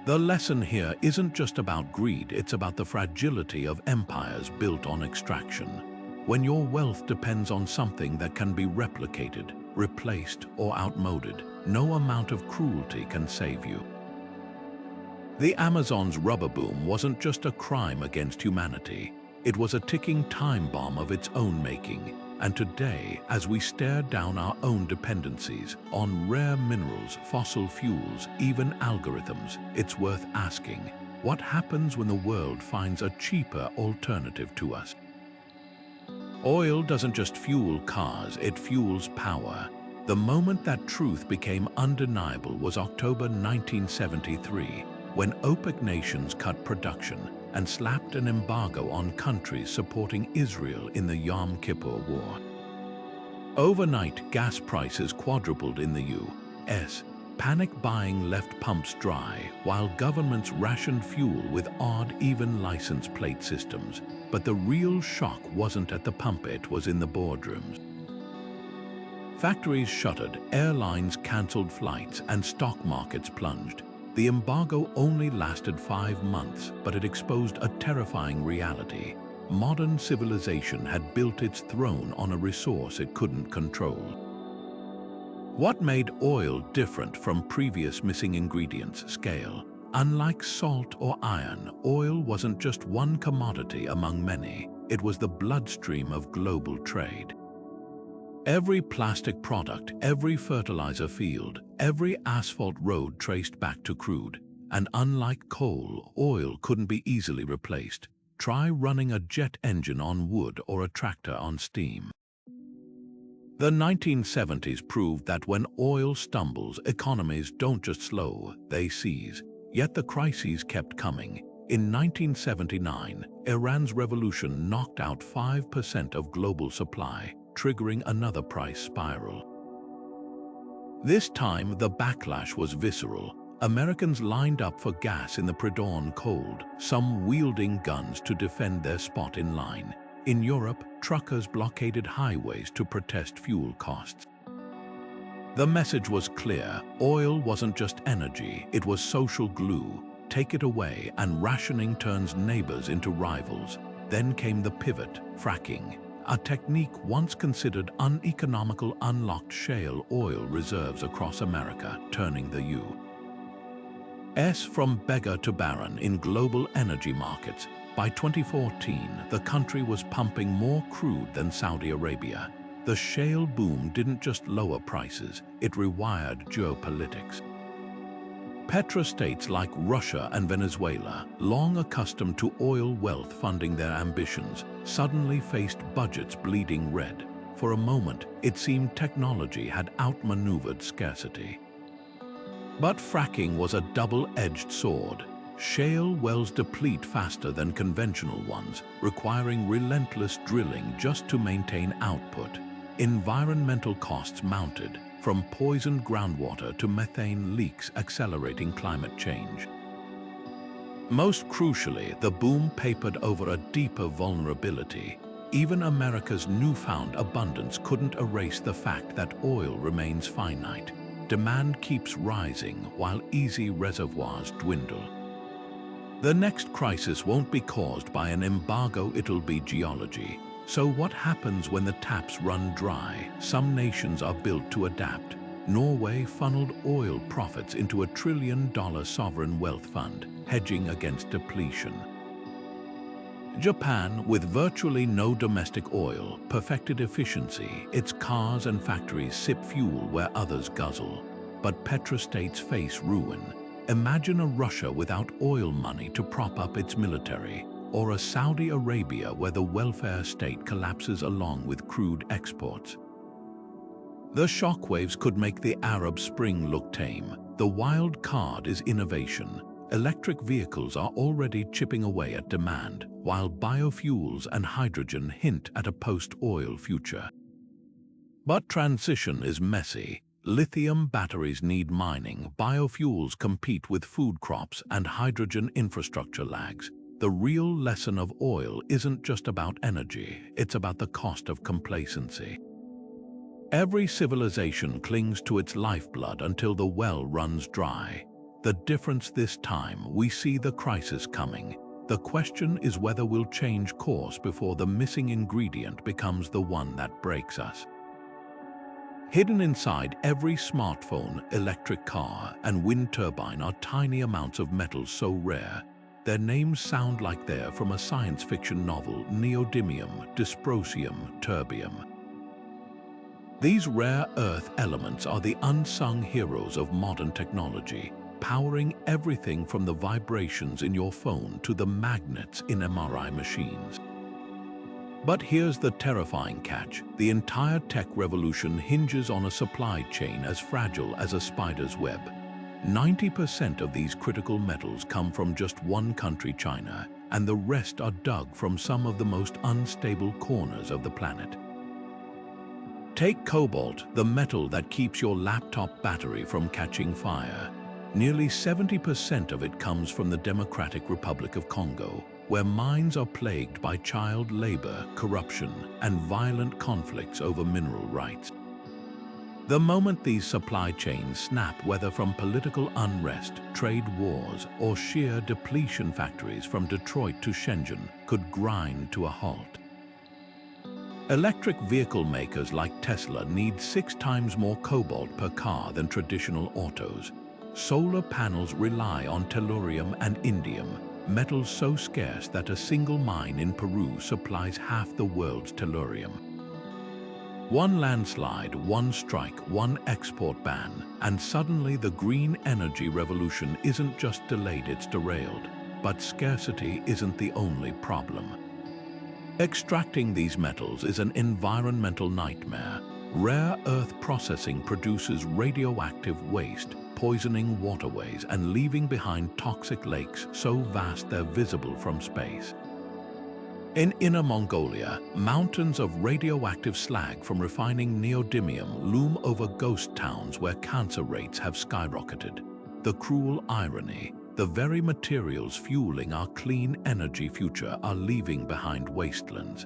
The lesson here isn't just about greed, it's about the fragility of empires built on extraction. When your wealth depends on something that can be replicated, replaced, or outmoded, no amount of cruelty can save you. The Amazon's rubber boom wasn't just a crime against humanity, it was a ticking time bomb of its own making. And today, as we stare down our own dependencies on rare minerals, fossil fuels, even algorithms, it's worth asking, what happens when the world finds a cheaper alternative to us? Oil doesn't just fuel cars, it fuels power. The moment that truth became undeniable was October 1973, when OPEC nations cut production and slapped an embargo on countries supporting Israel in the Yom Kippur War. Overnight, gas prices quadrupled in the U.S. Panic buying left pumps dry, while governments rationed fuel with odd, even license plate systems. But the real shock wasn't at the pump, it was in the boardrooms. Factories shuttered, airlines cancelled flights, and stock markets plunged. The embargo only lasted 5 months, but it exposed a terrifying reality. Modern civilization had built its throne on a resource it couldn't control. What made oil different from previous missing ingredients? Scale. Unlike salt or iron, oil wasn't just one commodity among many. It was the bloodstream of global trade. Every plastic product, every fertilizer field, every asphalt road traced back to crude. And unlike coal, oil couldn't be easily replaced. Try running a jet engine on wood or a tractor on steam. The 1970s proved that when oil stumbles, economies don't just slow, they seize. Yet the crises kept coming. In 1979, Iran's revolution knocked out 5% of global supply, triggering another price spiral. This time, the backlash was visceral. Americans lined up for gas in the pre-dawn cold, some wielding guns to defend their spot in line. In Europe, truckers blockaded highways to protest fuel costs. The message was clear: oil wasn't just energy, it was social glue. Take it away and rationing turns neighbors into rivals. Then came the pivot, fracking. A technique once considered uneconomical unlocked shale oil reserves across America, turning the U.S. from beggar to baron in global energy markets. By 2014, the country was pumping more crude than Saudi Arabia. The shale boom didn't just lower prices, it rewired geopolitics. Petrostates like Russia and Venezuela, long accustomed to oil wealth funding their ambitions, suddenly faced budgets bleeding red. For a moment, it seemed technology had outmaneuvered scarcity. But fracking was a double-edged sword. Shale wells deplete faster than conventional ones, requiring relentless drilling just to maintain output. Environmental costs mounted, from poisoned groundwater to methane leaks accelerating climate change. Most crucially, the boom papered over a deeper vulnerability. Even America's newfound abundance couldn't erase the fact that oil remains finite. Demand keeps rising while easy reservoirs dwindle. The next crisis won't be caused by an embargo, it'll be geology. So what happens when the taps run dry? Some nations are built to adapt. Norway funneled oil profits into $1 trillion sovereign wealth fund, hedging against depletion. Japan, with virtually no domestic oil, perfected efficiency. Its cars and factories sip fuel where others guzzle. But petrostates face ruin. Imagine a Russia without oil money to prop up its military, or a Saudi Arabia where the welfare state collapses along with crude exports. The shockwaves could make the Arab Spring look tame. The wild card is innovation. Electric vehicles are already chipping away at demand, while biofuels and hydrogen hint at a post-oil future. But transition is messy. Lithium batteries need mining, biofuels compete with food crops, and hydrogen infrastructure lags. The real lesson of oil isn't just about energy, it's about the cost of complacency. Every civilization clings to its lifeblood until the well runs dry. The difference this time, we see the crisis coming. The question is whether we'll change course before the missing ingredient becomes the one that breaks us. Hidden inside every smartphone, electric car, and wind turbine are tiny amounts of metals so rare, their names sound like they're from a science fiction novel: neodymium, dysprosium, terbium. These rare earth elements are the unsung heroes of modern technology, powering everything from the vibrations in your phone to the magnets in MRI machines. But here's the terrifying catch. The entire tech revolution hinges on a supply chain as fragile as a spider's web. 90% of these critical metals come from just one country, China, and the rest are dug from some of the most unstable corners of the planet. Take cobalt, the metal that keeps your laptop battery from catching fire. Nearly 70% of it comes from the Democratic Republic of Congo, where mines are plagued by child labor, corruption, and violent conflicts over mineral rights. The moment these supply chains snap, whether from political unrest, trade wars, or sheer depletion, factories from Detroit to Shenzhen could grind to a halt. Electric vehicle makers like Tesla need 6 times more cobalt per car than traditional autos. Solar panels rely on tellurium and indium, metals so scarce that a single mine in Peru supplies half the world's tellurium. One landslide, one strike, one export ban, and suddenly the green energy revolution isn't just delayed, it's derailed. But scarcity isn't the only problem. Extracting these metals is an environmental nightmare. Rare earth processing produces radioactive waste, poisoning waterways and leaving behind toxic lakes so vast they're visible from space. In Inner Mongolia, mountains of radioactive slag from refining neodymium loom over ghost towns where cancer rates have skyrocketed. The cruel irony: the very materials fueling our clean energy future are leaving behind wastelands.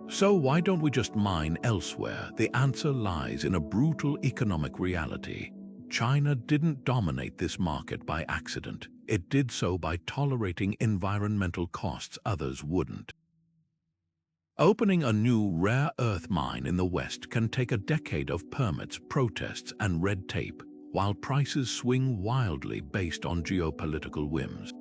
So why don't we just mine elsewhere? The answer lies in a brutal economic reality. China didn't dominate this market by accident. It did so by tolerating environmental costs others wouldn't. Opening a new rare earth mine in the West can take a decade of permits, protests, and red tape, while prices swing wildly based on geopolitical whims.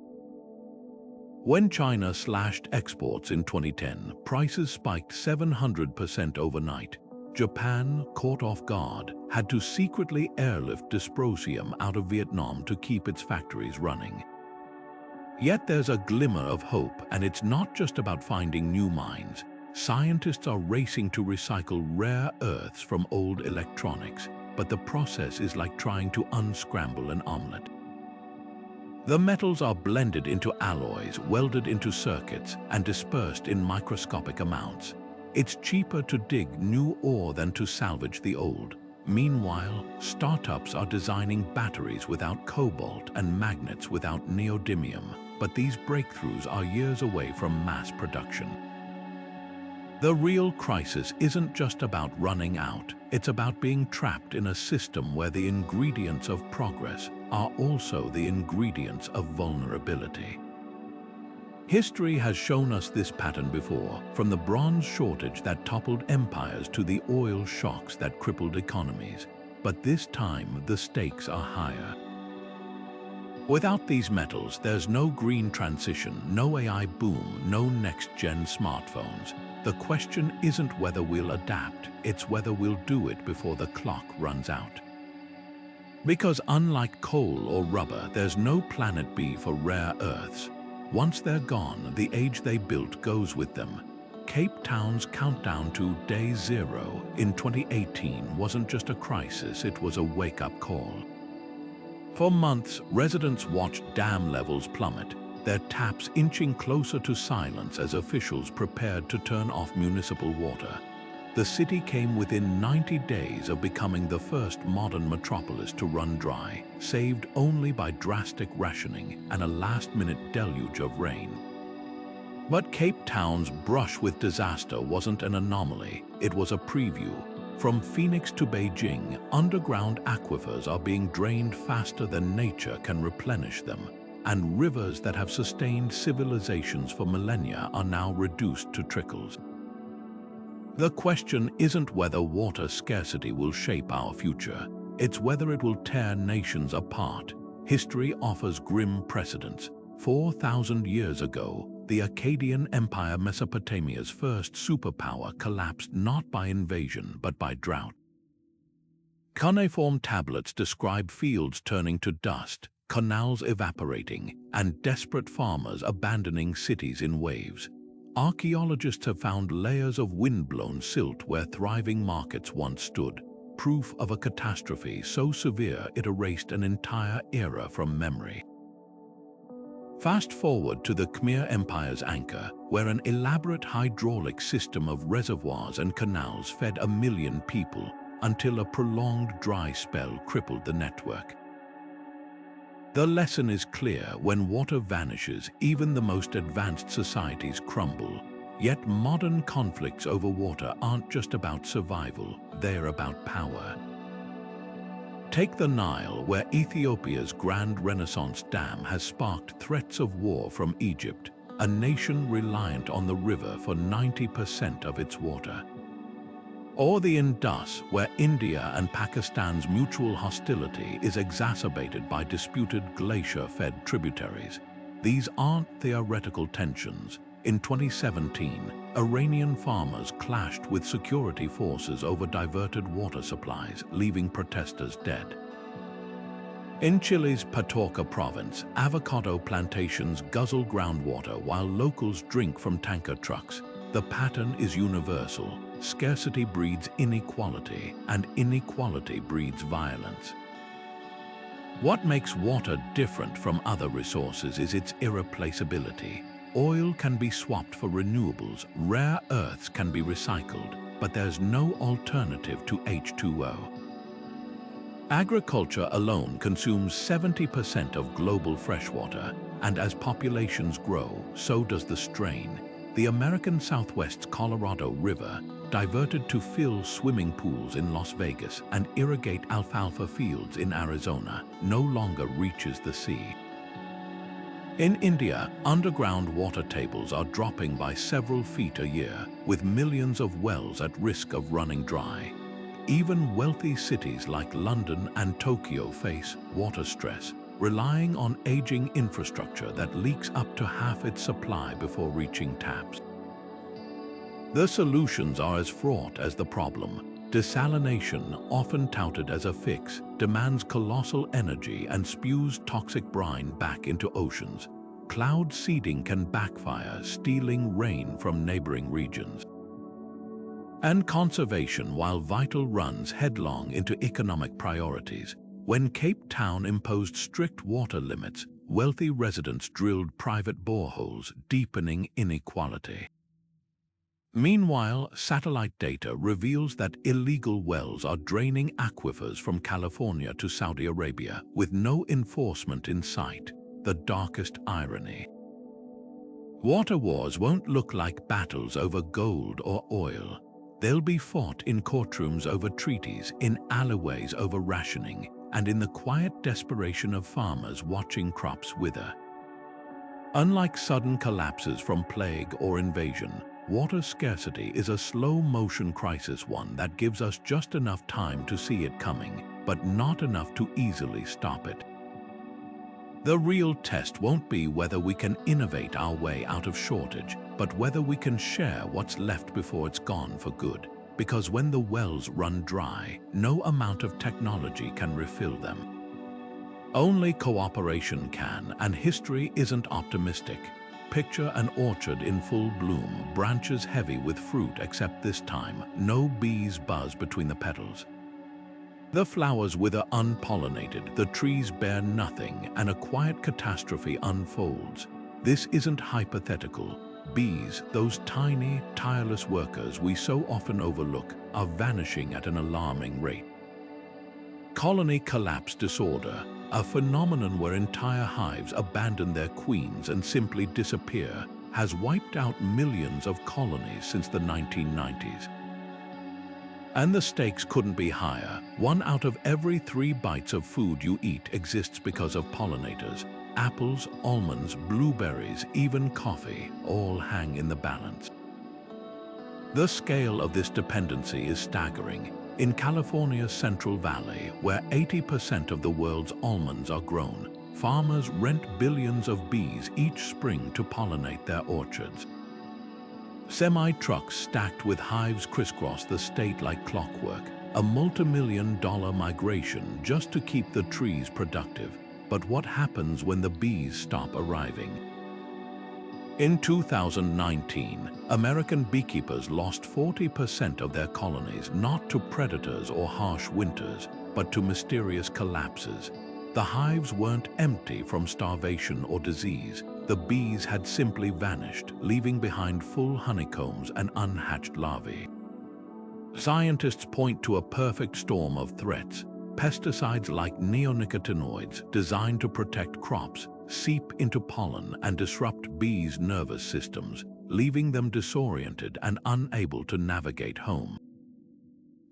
When China slashed exports in 2010, prices spiked 700% overnight. Japan, caught off guard, had to secretly airlift dysprosium out of Vietnam to keep its factories running. Yet there's a glimmer of hope, and it's not just about finding new mines. Scientists are racing to recycle rare earths from old electronics, but the process is like trying to unscramble an omelet. The metals are blended into alloys, welded into circuits, and dispersed in microscopic amounts. It's cheaper to dig new ore than to salvage the old. Meanwhile, startups are designing batteries without cobalt and magnets without neodymium, but these breakthroughs are years away from mass production. The real crisis isn't just about running out, it's about being trapped in a system where the ingredients of progress are also the ingredients of vulnerability. History has shown us this pattern before, from the bronze shortage that toppled empires to the oil shocks that crippled economies. But this time, the stakes are higher. Without these metals, there's no green transition, no AI boom, no next-gen smartphones. The question isn't whether we'll adapt, it's whether we'll do it before the clock runs out. Because unlike coal or rubber, there's no planet B for rare earths. Once they're gone, the age they built goes with them. Cape Town's countdown to Day Zero in 2018 wasn't just a crisis, it was a wake-up call. For months, residents watched dam levels plummet, their taps inching closer to silence as officials prepared to turn off municipal water. The city came within 90 days of becoming the first modern metropolis to run dry, saved only by drastic rationing and a last-minute deluge of rain. But Cape Town's brush with disaster wasn't an anomaly, it was a preview. From Phoenix to Beijing, underground aquifers are being drained faster than nature can replenish them, and rivers that have sustained civilizations for millennia are now reduced to trickles. The question isn't whether water scarcity will shape our future, it's whether it will tear nations apart. History offers grim precedents. 4,000 years ago, the Akkadian Empire, Mesopotamia's first superpower, collapsed not by invasion but by drought. Cuneiform tablets describe fields turning to dust, canals evaporating, and desperate farmers abandoning cities in waves. Archaeologists have found layers of wind-blown silt where thriving markets once stood, proof of a catastrophe so severe it erased an entire era from memory. Fast forward to the Khmer Empire's Anchor, where an elaborate hydraulic system of reservoirs and canals fed 1 million people until a prolonged dry spell crippled the network. The lesson is clear: when water vanishes, even the most advanced societies crumble. Yet modern conflicts over water aren't just about survival, they're about power. Take the Nile, where Ethiopia's Grand Renaissance Dam has sparked threats of war from Egypt, a nation reliant on the river for 90% of its water. Or the Indus, where India and Pakistan's mutual hostility is exacerbated by disputed glacier-fed tributaries. These aren't theoretical tensions. In 2017, Iranian farmers clashed with security forces over diverted water supplies, leaving protesters dead. In Chile's Patorca province, avocado plantations guzzle groundwater while locals drink from tanker trucks. The pattern is universal. Scarcity breeds inequality, and inequality breeds violence. What makes water different from other resources is its irreplaceability. Oil can be swapped for renewables, rare earths can be recycled, but there's no alternative to H2O. Agriculture alone consumes 70% of global freshwater, and as populations grow, so does the strain. The American Southwest's Colorado River, diverted to fill swimming pools in Las Vegas and irrigate alfalfa fields in Arizona, no longer reaches the sea. In India, underground water tables are dropping by several feet a year, with millions of wells at risk of running dry. Even wealthy cities like London and Tokyo face water stress, relying on aging infrastructure that leaks up to half its supply before reaching taps. The solutions are as fraught as the problem. Desalination, often touted as a fix, demands colossal energy and spews toxic brine back into oceans. Cloud seeding can backfire, stealing rain from neighboring regions. And conservation, while vital, runs headlong into economic priorities. When Cape Town imposed strict water limits, wealthy residents drilled private boreholes, deepening inequality. Meanwhile, satellite data reveals that illegal wells are draining aquifers from California to Saudi Arabia, with no enforcement in sight. The darkest irony. Water wars won't look like battles over gold or oil. They'll be fought in courtrooms over treaties, in alleyways over rationing, and in the quiet desperation of farmers watching crops wither. Unlike sudden collapses from plague or invasion, water scarcity is a slow-motion crisis, one that gives us just enough time to see it coming, but not enough to easily stop it. The real test won't be whether we can innovate our way out of shortage, but whether we can share what's left before it's gone for good. Because when the wells run dry, no amount of technology can refill them. Only cooperation can, and history isn't optimistic. Picture an orchard in full bloom, branches heavy with fruit, except this time, no bees buzz between the petals. The flowers wither unpollinated, the trees bear nothing, and a quiet catastrophe unfolds. This isn't hypothetical. Bees, those tiny, tireless workers we so often overlook, are vanishing at an alarming rate. Colony collapse disorder, a phenomenon where entire hives abandon their queens and simply disappear, has wiped out millions of colonies since the 1990s. And the stakes couldn't be higher. 1 out of every 3 bites of food you eat exists because of pollinators. Apples, almonds, blueberries, even coffee, all hang in the balance. The scale of this dependency is staggering. In California's Central Valley, where 80% of the world's almonds are grown, farmers rent billions of bees each spring to pollinate their orchards. Semi-trucks stacked with hives crisscross the state like clockwork, a multi-million-dollar migration just to keep the trees productive. But what happens when the bees stop arriving? In 2019, American beekeepers lost 40% of their colonies, not to predators or harsh winters, but to mysterious collapses. The hives weren't empty from starvation or disease. The bees had simply vanished, leaving behind full honeycombs and unhatched larvae. Scientists point to a perfect storm of threats. Pesticides like neonicotinoids, designed to protect crops, seep into pollen and disrupt bees' nervous systems, leaving them disoriented and unable to navigate home.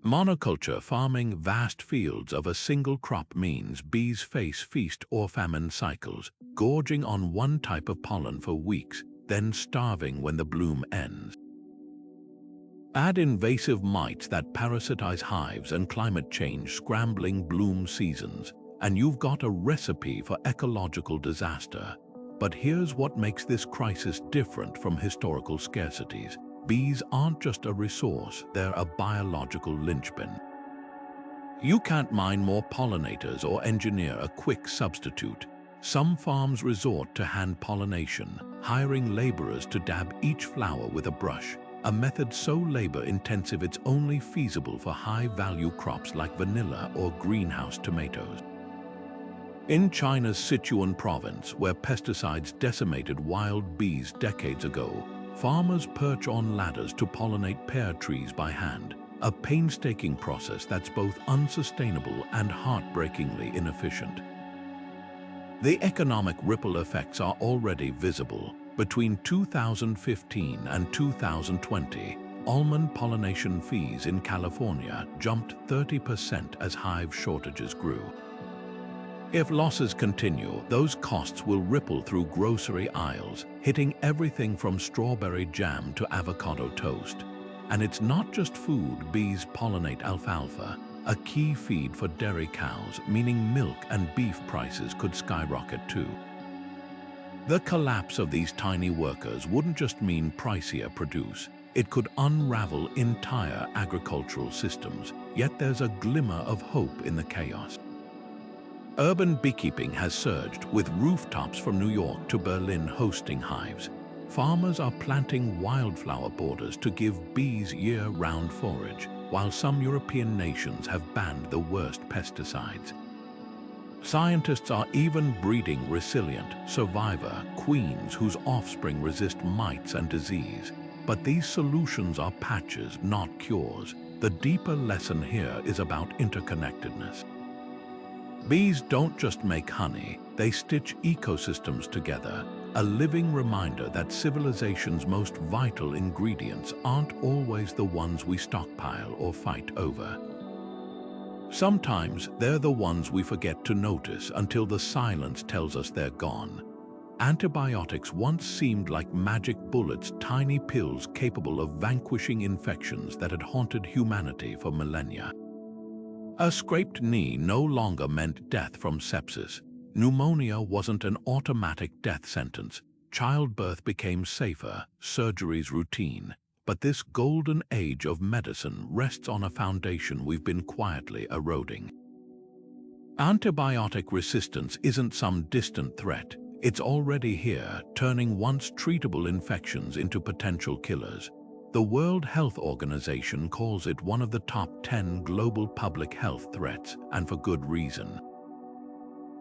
Monoculture farming, vast fields of a single crop, means bees face feast or famine cycles, gorging on one type of pollen for weeks, then starving when the bloom ends. Add invasive mites that parasitize hives and climate change scrambling bloom seasons, and you've got a recipe for ecological disaster. But here's what makes this crisis different from historical scarcities. Bees aren't just a resource, they're a biological linchpin. You can't mine more pollinators or engineer a quick substitute. Some farms resort to hand pollination, hiring laborers to dab each flower with a brush, a method so labor-intensive it's only feasible for high-value crops like vanilla or greenhouse tomatoes. In China's Sichuan province, where pesticides decimated wild bees decades ago, farmers perch on ladders to pollinate pear trees by hand, a painstaking process that's both unsustainable and heartbreakingly inefficient. The economic ripple effects are already visible. Between 2015 and 2020, almond pollination fees in California jumped 30% as hive shortages grew. If losses continue, those costs will ripple through grocery aisles, hitting everything from strawberry jam to avocado toast. And it's not just food. Bees pollinate alfalfa, a key feed for dairy cows, meaning milk and beef prices could skyrocket too. The collapse of these tiny workers wouldn't just mean pricier produce, it could unravel entire agricultural systems, yet there's a glimmer of hope in the chaos. Urban beekeeping has surged, with rooftops from New York to Berlin hosting hives. Farmers are planting wildflower borders to give bees year-round forage, while some European nations have banned the worst pesticides. Scientists are even breeding resilient, survivor queens whose offspring resist mites and disease. But these solutions are patches, not cures. The deeper lesson here is about interconnectedness. Bees don't just make honey, they stitch ecosystems together, a living reminder that civilization's most vital ingredients aren't always the ones we stockpile or fight over. Sometimes they're the ones we forget to notice until the silence tells us they're gone. Antibiotics once seemed like magic bullets, tiny pills capable of vanquishing infections that had haunted humanity for millennia. A scraped knee no longer meant death from sepsis. Pneumonia wasn't an automatic death sentence. Childbirth became safer, surgeries routine. But this golden age of medicine rests on a foundation we've been quietly eroding. Antibiotic resistance isn't some distant threat. It's already here, turning once treatable infections into potential killers. The World Health Organization calls it one of the top 10 global public health threats, and for good reason.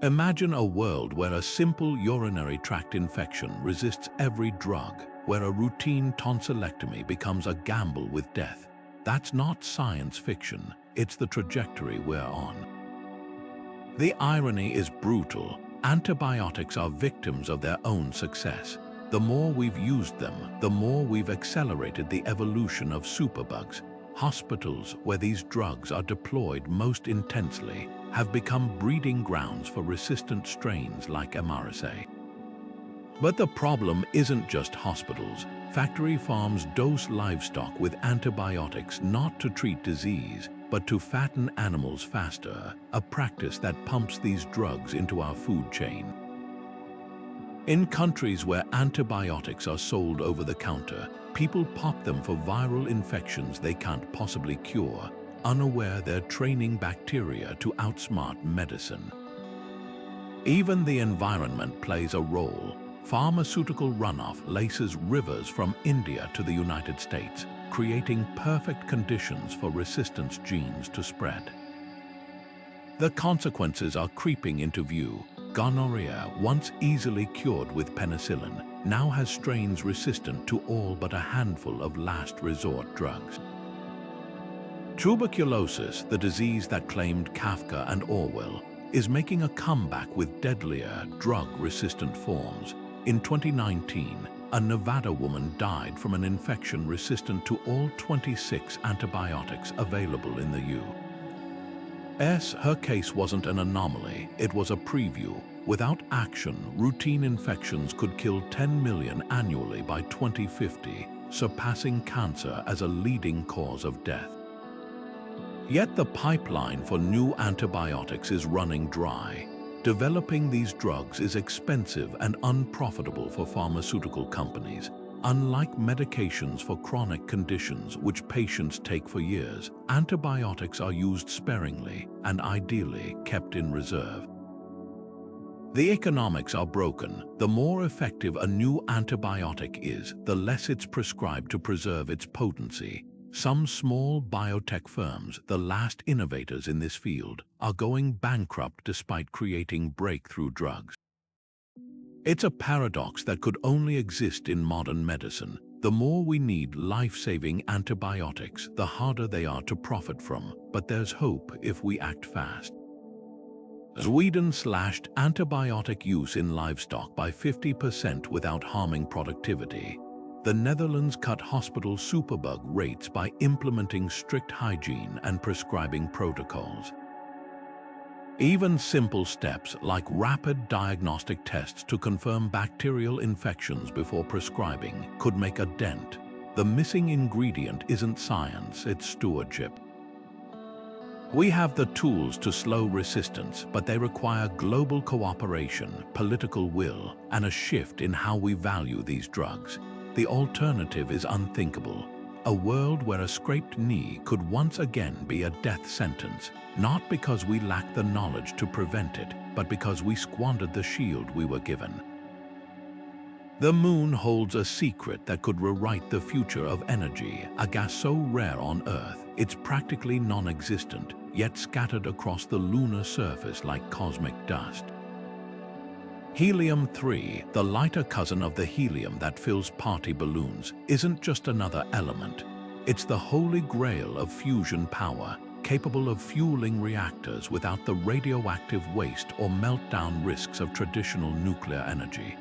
Imagine a world where a simple urinary tract infection resists every drug, where a routine tonsillectomy becomes a gamble with death. That's not science fiction, it's the trajectory we're on. The irony is brutal. Antibiotics are victims of their own success. The more we've used them, the more we've accelerated the evolution of superbugs. Hospitals, where these drugs are deployed most intensely, have become breeding grounds for resistant strains like MRSA. But the problem isn't just hospitals. Factory farms dose livestock with antibiotics not to treat disease, but to fatten animals faster, a practice that pumps these drugs into our food chain. In countries where antibiotics are sold over the counter, people pop them for viral infections they can't possibly cure, unaware they're training bacteria to outsmart medicine. Even the environment plays a role. Pharmaceutical runoff laces rivers from India to the United States, creating perfect conditions for resistance genes to spread. The consequences are creeping into view. Gonorrhea, once easily cured with penicillin, now has strains resistant to all but a handful of last resort drugs. Tuberculosis, the disease that claimed Kafka and Orwell, is making a comeback with deadlier, drug-resistant forms. In 2019, a Nevada woman died from an infection resistant to all 26 antibiotics available in the U.S. Her case wasn't an anomaly, it was a preview. Without action, routine infections could kill 10 million annually by 2050, surpassing cancer as a leading cause of death. Yet the pipeline for new antibiotics is running dry. Developing these drugs is expensive and unprofitable for pharmaceutical companies. Unlike medications for chronic conditions which patients take for years, antibiotics are used sparingly and ideally kept in reserve. The economics are broken. The more effective a new antibiotic is, the less it's prescribed to preserve its potency. Some small biotech firms, the last innovators in this field, are going bankrupt despite creating breakthrough drugs. It's a paradox that could only exist in modern medicine. The more we need life-saving antibiotics, the harder they are to profit from. But there's hope if we act fast. Sweden slashed antibiotic use in livestock by 50% without harming productivity. The Netherlands cut hospital superbug rates by implementing strict hygiene and prescribing protocols. Even simple steps like rapid diagnostic tests to confirm bacterial infections before prescribing could make a dent. The missing ingredient isn't science, it's stewardship. We have the tools to slow resistance, but they require global cooperation, political will, and a shift in how we value these drugs. The alternative is unthinkable. A world where a scraped knee could once again be a death sentence, not because we lack the knowledge to prevent it, but because we squandered the shield we were given. The moon holds a secret that could rewrite the future of energy, a gas so rare on Earth, it's practically non-existent, yet scattered across the lunar surface like cosmic dust. Helium-3, the lighter cousin of the helium that fills party balloons, isn't just another element. It's the holy grail of fusion power, capable of fueling reactors without the radioactive waste or meltdown risks of traditional nuclear energy.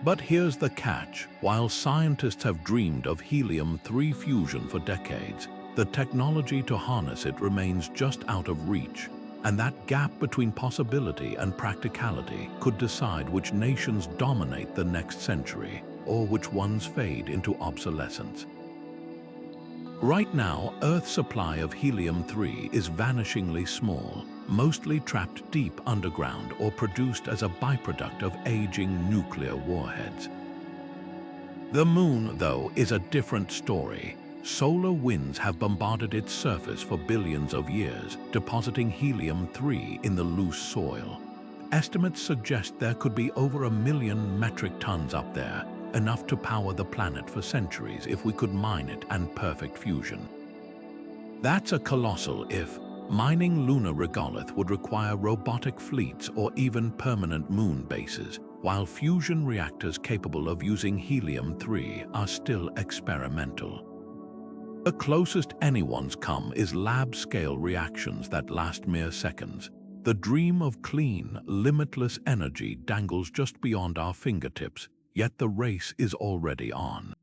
But here's the catch. While scientists have dreamed of helium-3 fusion for decades, the technology to harness it remains just out of reach. And that gap between possibility and practicality could decide which nations dominate the next century, or which ones fade into obsolescence. Right now, Earth's supply of helium-3 is vanishingly small, mostly trapped deep underground or produced as a byproduct of aging nuclear warheads. The moon, though, is a different story. Solar winds have bombarded its surface for billions of years, depositing helium-3 in the loose soil. Estimates suggest there could be over 1 million metric tons up there, enough to power the planet for centuries if we could mine it and perfect fusion. That's a colossal if. Mining lunar regolith would require robotic fleets or even permanent moon bases, while fusion reactors capable of using helium-3 are still experimental. The closest anyone's come is lab-scale reactions that last mere seconds. The dream of clean, limitless energy dangles just beyond our fingertips, yet the race is already on.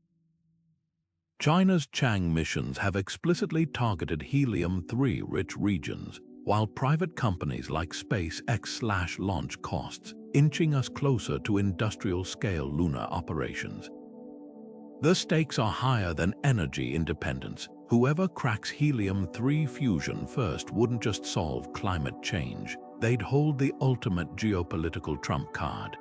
China's Chang missions have explicitly targeted helium-3-rich regions, while private companies like SpaceX slash launch costs, inching us closer to industrial-scale lunar operations. The stakes are higher than energy independence. Whoever cracks helium-3 fusion first wouldn't just solve climate change, they'd hold the ultimate geopolitical trump card.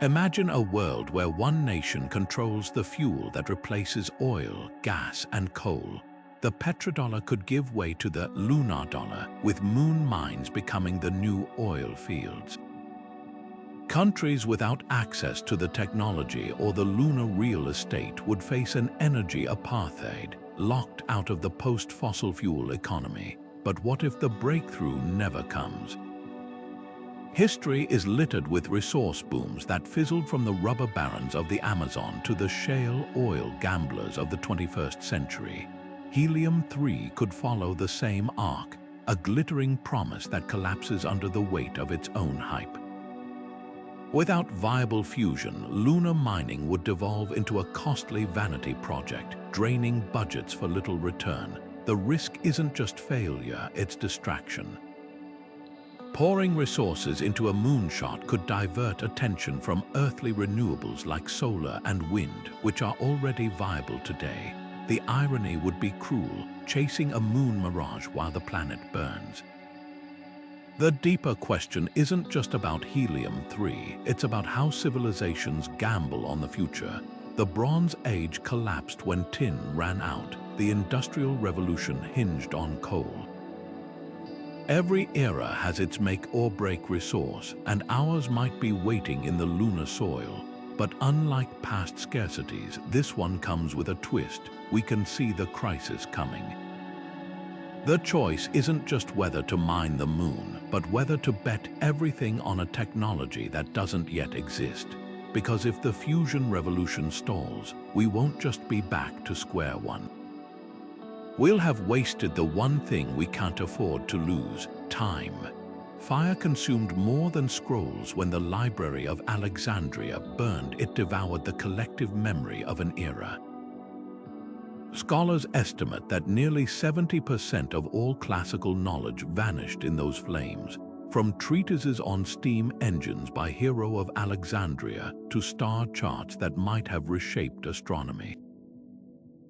Imagine a world where one nation controls the fuel that replaces oil, gas, and coal. The petrodollar could give way to the lunar dollar, with moon mines becoming the new oil fields. Countries without access to the technology or the lunar real estate would face an energy apartheid, locked out of the post-fossil fuel economy. But what if the breakthrough never comes? History is littered with resource booms that fizzled from the rubber barons of the Amazon to the shale oil gamblers of the 21st century. Helium-3 could follow the same arc, a glittering promise that collapses under the weight of its own hype. Without viable fusion, lunar mining would devolve into a costly vanity project, draining budgets for little return. The risk isn't just failure, it's distraction. Pouring resources into a moonshot could divert attention from earthly renewables like solar and wind, which are already viable today. The irony would be cruel, chasing a moon mirage while the planet burns. The deeper question isn't just about helium-3, it's about how civilizations gamble on the future. The Bronze Age collapsed when tin ran out. The Industrial Revolution hinged on coal. Every era has its make-or-break resource, and ours might be waiting in the lunar soil. But unlike past scarcities, this one comes with a twist. We can see the crisis coming. The choice isn't just whether to mine the moon, but whether to bet everything on a technology that doesn't yet exist. Because if the fusion revolution stalls, we won't just be back to square one. We'll have wasted the one thing we can't afford to lose: time. Fire consumed more than scrolls. When the Library of Alexandria burned, it devoured the collective memory of an era. Scholars estimate that nearly 70% of all classical knowledge vanished in those flames, from treatises on steam engines by Hero of Alexandria to star charts that might have reshaped astronomy.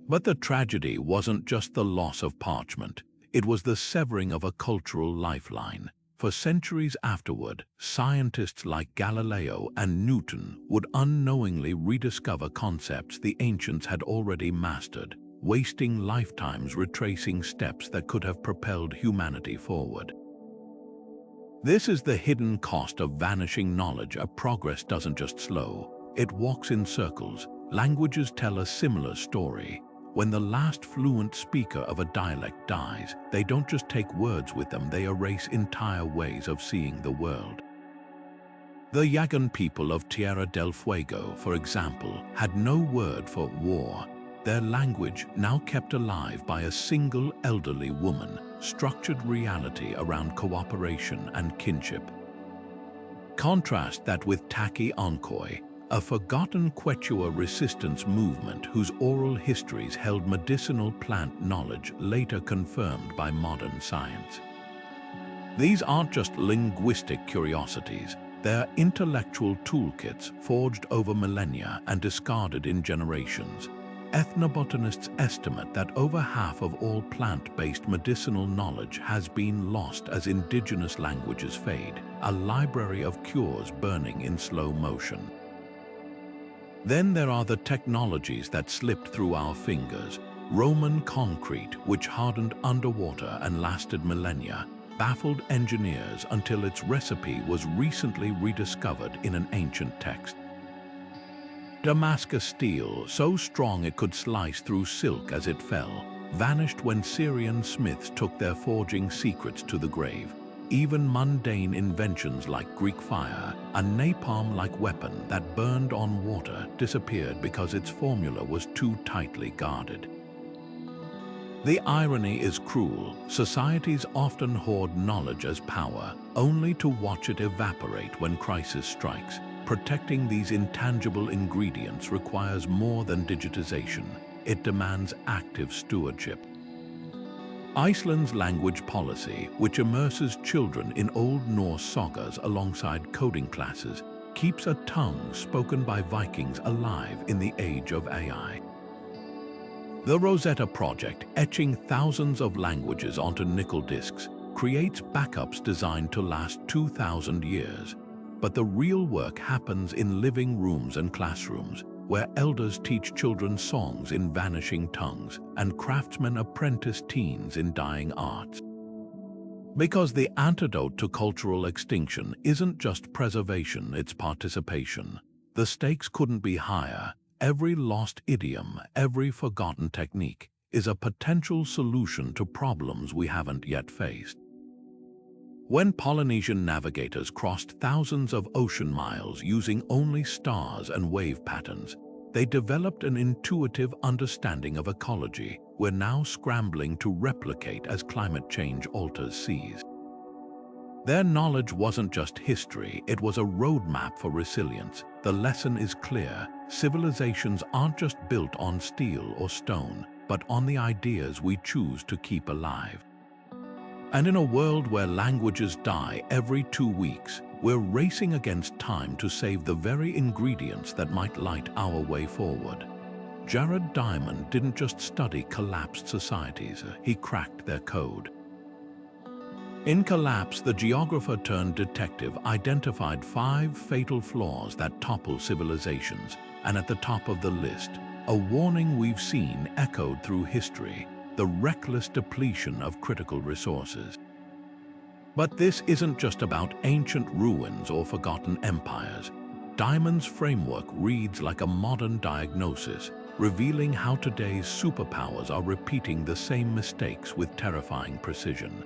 But the tragedy wasn't just the loss of parchment, it was the severing of a cultural lifeline. For centuries afterward, scientists like Galileo and Newton would unknowingly rediscover concepts the ancients had already mastered, wasting lifetimes retracing steps that could have propelled humanity forward. This is the hidden cost of vanishing knowledge. Progress doesn't just slow, it walks in circles. Languages tell a similar story. When the last fluent speaker of a dialect dies, they don't just take words with them, they erase entire ways of seeing the world. The Yagan people of Tierra del Fuego, for example, had no word for war. Their language, now kept alive by a single elderly woman, structured reality around cooperation and kinship. Contrast that with Taki Onkoy, a forgotten Quechua resistance movement whose oral histories held medicinal plant knowledge later confirmed by modern science. These aren't just linguistic curiosities, they're intellectual toolkits forged over millennia and discarded in generations. Ethnobotanists estimate that over half of all plant-based medicinal knowledge has been lost as indigenous languages fade, a library of cures burning in slow motion. Then there are the technologies that slipped through our fingers. Roman concrete, which hardened underwater and lasted millennia, baffled engineers until its recipe was recently rediscovered in an ancient text. Damascus steel, so strong it could slice through silk as it fell, vanished when Syrian smiths took their forging secrets to the grave. Even mundane inventions like Greek fire, a napalm-like weapon that burned on water, disappeared because its formula was too tightly guarded. The irony is cruel. Societies often hoard knowledge as power, only to watch it evaporate when crisis strikes. Protecting these intangible ingredients requires more than digitization. It demands active stewardship. Iceland's language policy, which immerses children in Old Norse sagas alongside coding classes, keeps a tongue spoken by Vikings alive in the age of AI. The Rosetta Project, etching thousands of languages onto nickel discs, creates backups designed to last 2,000 years. But the real work happens in living rooms and classrooms, where elders teach children songs in vanishing tongues and craftsmen apprentice teens in dying arts. Because the antidote to cultural extinction isn't just preservation, it's participation. The stakes couldn't be higher. Every lost idiom, every forgotten technique is a potential solution to problems we haven't yet faced. When Polynesian navigators crossed thousands of ocean miles using only stars and wave patterns, they developed an intuitive understanding of ecology we're now scrambling to replicate as climate change alters seas. Their knowledge wasn't just history, it was a roadmap for resilience. The lesson is clear: civilizations aren't just built on steel or stone, but on the ideas we choose to keep alive. And in a world where languages die every 2 weeks, we're racing against time to save the very ingredients that might light our way forward. Jared Diamond didn't just study collapsed societies, he cracked their code. In Collapse, the geographer-turned-detective identified 5 fatal flaws that topple civilizations, and at the top of the list, a warning we've seen echoed through history: the reckless depletion of critical resources. But this isn't just about ancient ruins or forgotten empires. Diamond's framework reads like a modern diagnosis, revealing how today's superpowers are repeating the same mistakes with terrifying precision.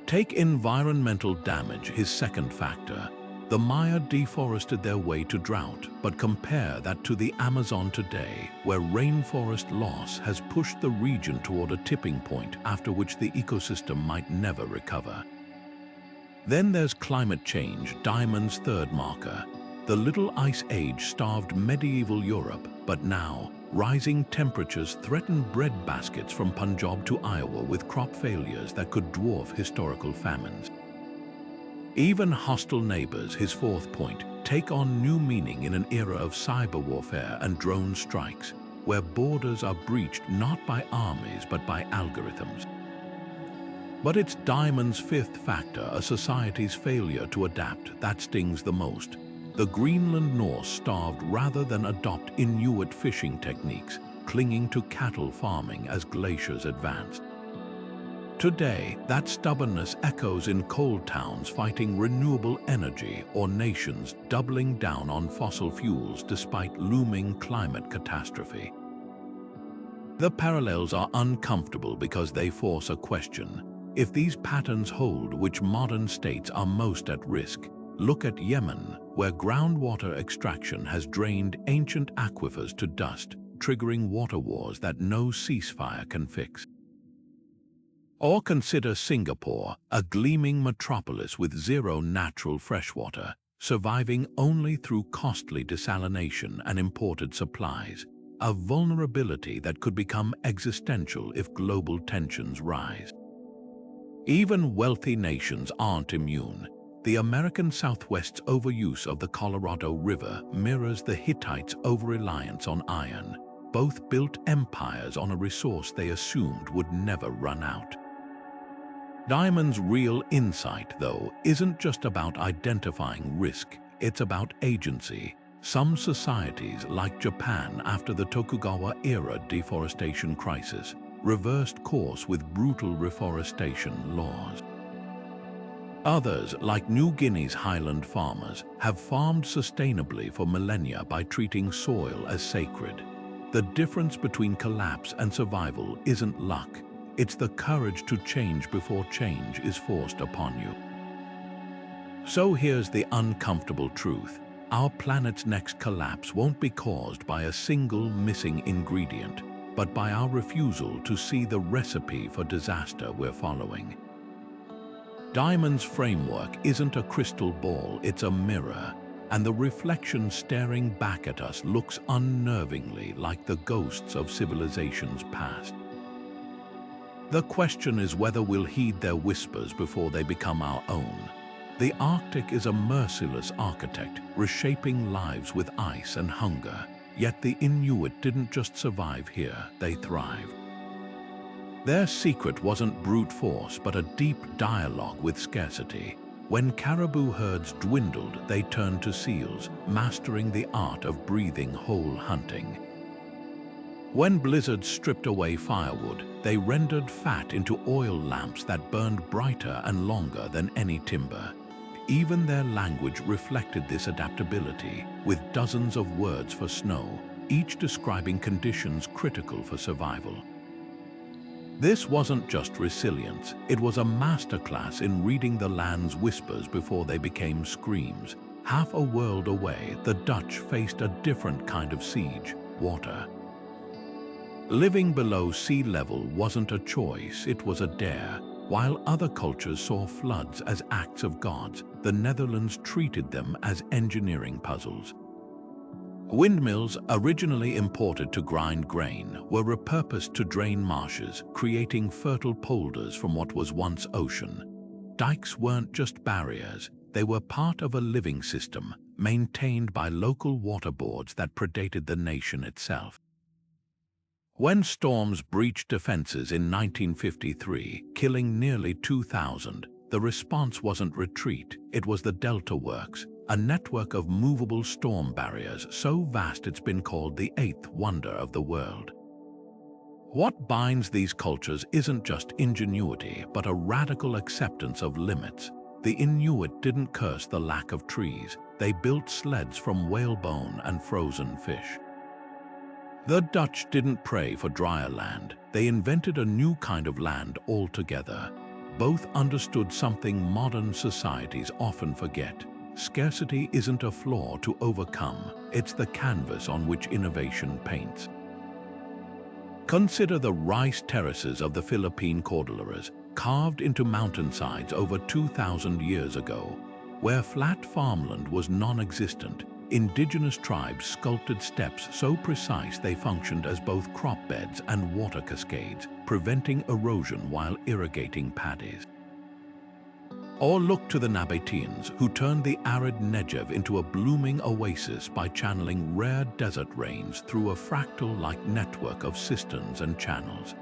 Take environmental damage, his second factor. The Maya deforested their way to drought, but compare that to the Amazon today, where rainforest loss has pushed the region toward a tipping point after which the ecosystem might never recover. Then there's climate change, Diamond's third marker. The Little Ice Age starved medieval Europe, but now, rising temperatures threaten bread baskets from Punjab to Iowa with crop failures that could dwarf historical famines. Even hostile neighbors, his fourth point, take on new meaning in an era of cyber warfare and drone strikes, where borders are breached not by armies but by algorithms. But it's Diamond's fifth factor, a society's failure to adapt, that stings the most. The Greenland Norse starved rather than adopt Inuit fishing techniques, clinging to cattle farming as glaciers advanced. Today, that stubbornness echoes in coal towns fighting renewable energy or nations doubling down on fossil fuels despite looming climate catastrophe. The parallels are uncomfortable because they force a question. If these patterns hold, which modern states are most at risk? Look at Yemen, where groundwater extraction has drained ancient aquifers to dust, triggering water wars that no ceasefire can fix. Or consider Singapore, a gleaming metropolis with zero natural freshwater, surviving only through costly desalination and imported supplies, a vulnerability that could become existential if global tensions rise. Even wealthy nations aren't immune. The American Southwest's overuse of the Colorado River mirrors the Hittites' over-reliance on iron. Both built empires on a resource they assumed would never run out. Diamond's real insight, though, isn't just about identifying risk, it's about agency. Some societies, like Japan after the Tokugawa-era deforestation crisis, reversed course with brutal reforestation laws. Others, like New Guinea's highland farmers, have farmed sustainably for millennia by treating soil as sacred. The difference between collapse and survival isn't luck. It's the courage to change before change is forced upon you. So here's the uncomfortable truth. Our planet's next collapse won't be caused by a single missing ingredient, but by our refusal to see the recipe for disaster we're following. Diamond's framework isn't a crystal ball, it's a mirror, and the reflection staring back at us looks unnervingly like the ghosts of civilizations past. The question is whether we'll heed their whispers before they become our own. The Arctic is a merciless architect, reshaping lives with ice and hunger. Yet the Inuit didn't just survive here, they thrived. Their secret wasn't brute force, but a deep dialogue with scarcity. When caribou herds dwindled, they turned to seals, mastering the art of breathing whole hunting. When blizzards stripped away firewood, they rendered fat into oil lamps that burned brighter and longer than any timber. Even their language reflected this adaptability, with dozens of words for snow, each describing conditions critical for survival. This wasn't just resilience, it was a masterclass in reading the land's whispers before they became screams. Half a world away, the Dutch faced a different kind of siege: water. Living below sea level wasn't a choice, it was a dare. While other cultures saw floods as acts of gods, the Netherlands treated them as engineering puzzles. Windmills, originally imported to grind grain, were repurposed to drain marshes, creating fertile polders from what was once ocean. Dikes weren't just barriers, they were part of a living system, maintained by local water boards that predated the nation itself. When storms breached defenses in 1953, killing nearly 2,000, The response wasn't retreat, it was the Delta Works, a network of movable storm barriers so vast it's been called the eighth wonder of the world. What binds these cultures isn't just ingenuity, but a radical acceptance of limits. The Inuit didn't curse the lack of trees, they built sleds from whalebone and frozen fish. The Dutch didn't pray for drier land, they invented a new kind of land altogether. Both understood something modern societies often forget. Scarcity isn't a flaw to overcome, it's the canvas on which innovation paints. Consider the rice terraces of the Philippine Cordilleras, carved into mountainsides over 2,000 years ago. Where flat farmland was non-existent, indigenous tribes sculpted steps so precise they functioned as both crop beds and water cascades, preventing erosion while irrigating paddies. Or look to the Nabateans, who turned the arid Negev into a blooming oasis by channeling rare desert rains through a fractal-like network of cisterns and channels.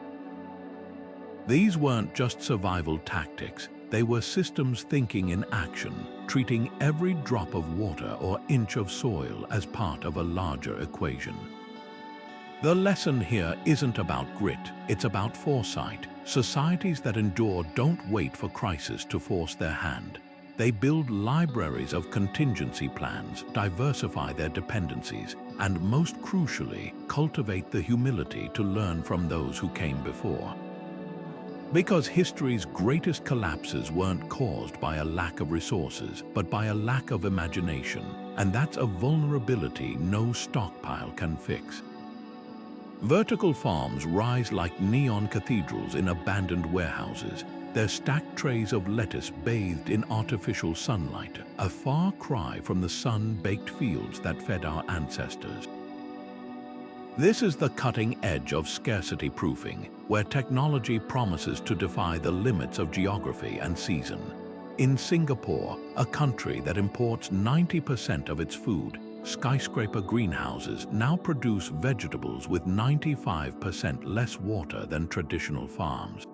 These weren't just survival tactics, they were systems thinking in action, treating every drop of water or inch of soil as part of a larger equation. The lesson here isn't about grit, it's about foresight. Societies that endure don't wait for crisis to force their hand. They build libraries of contingency plans, diversify their dependencies, and most crucially, cultivate the humility to learn from those who came before. Because history's greatest collapses weren't caused by a lack of resources, but by a lack of imagination, and that's a vulnerability no stockpile can fix. Vertical farms rise like neon cathedrals in abandoned warehouses, their stacked trays of lettuce bathed in artificial sunlight, a far cry from the sun-baked fields that fed our ancestors. This is the cutting edge of scarcity proofing, where technology promises to defy the limits of geography and season. In Singapore, a country that imports 90% of its food, skyscraper greenhouses now produce vegetables with 95% less water than traditional farms.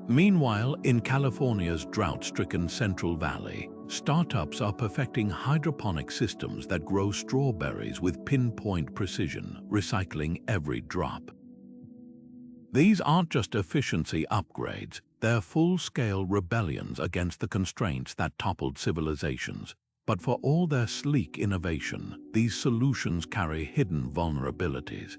Meanwhile, in California's drought-stricken Central Valley, startups are perfecting hydroponic systems that grow strawberries with pinpoint precision, recycling every drop. These aren't just efficiency upgrades, they're full-scale rebellions against the constraints that toppled civilizations. But for all their sleek innovation, these solutions carry hidden vulnerabilities.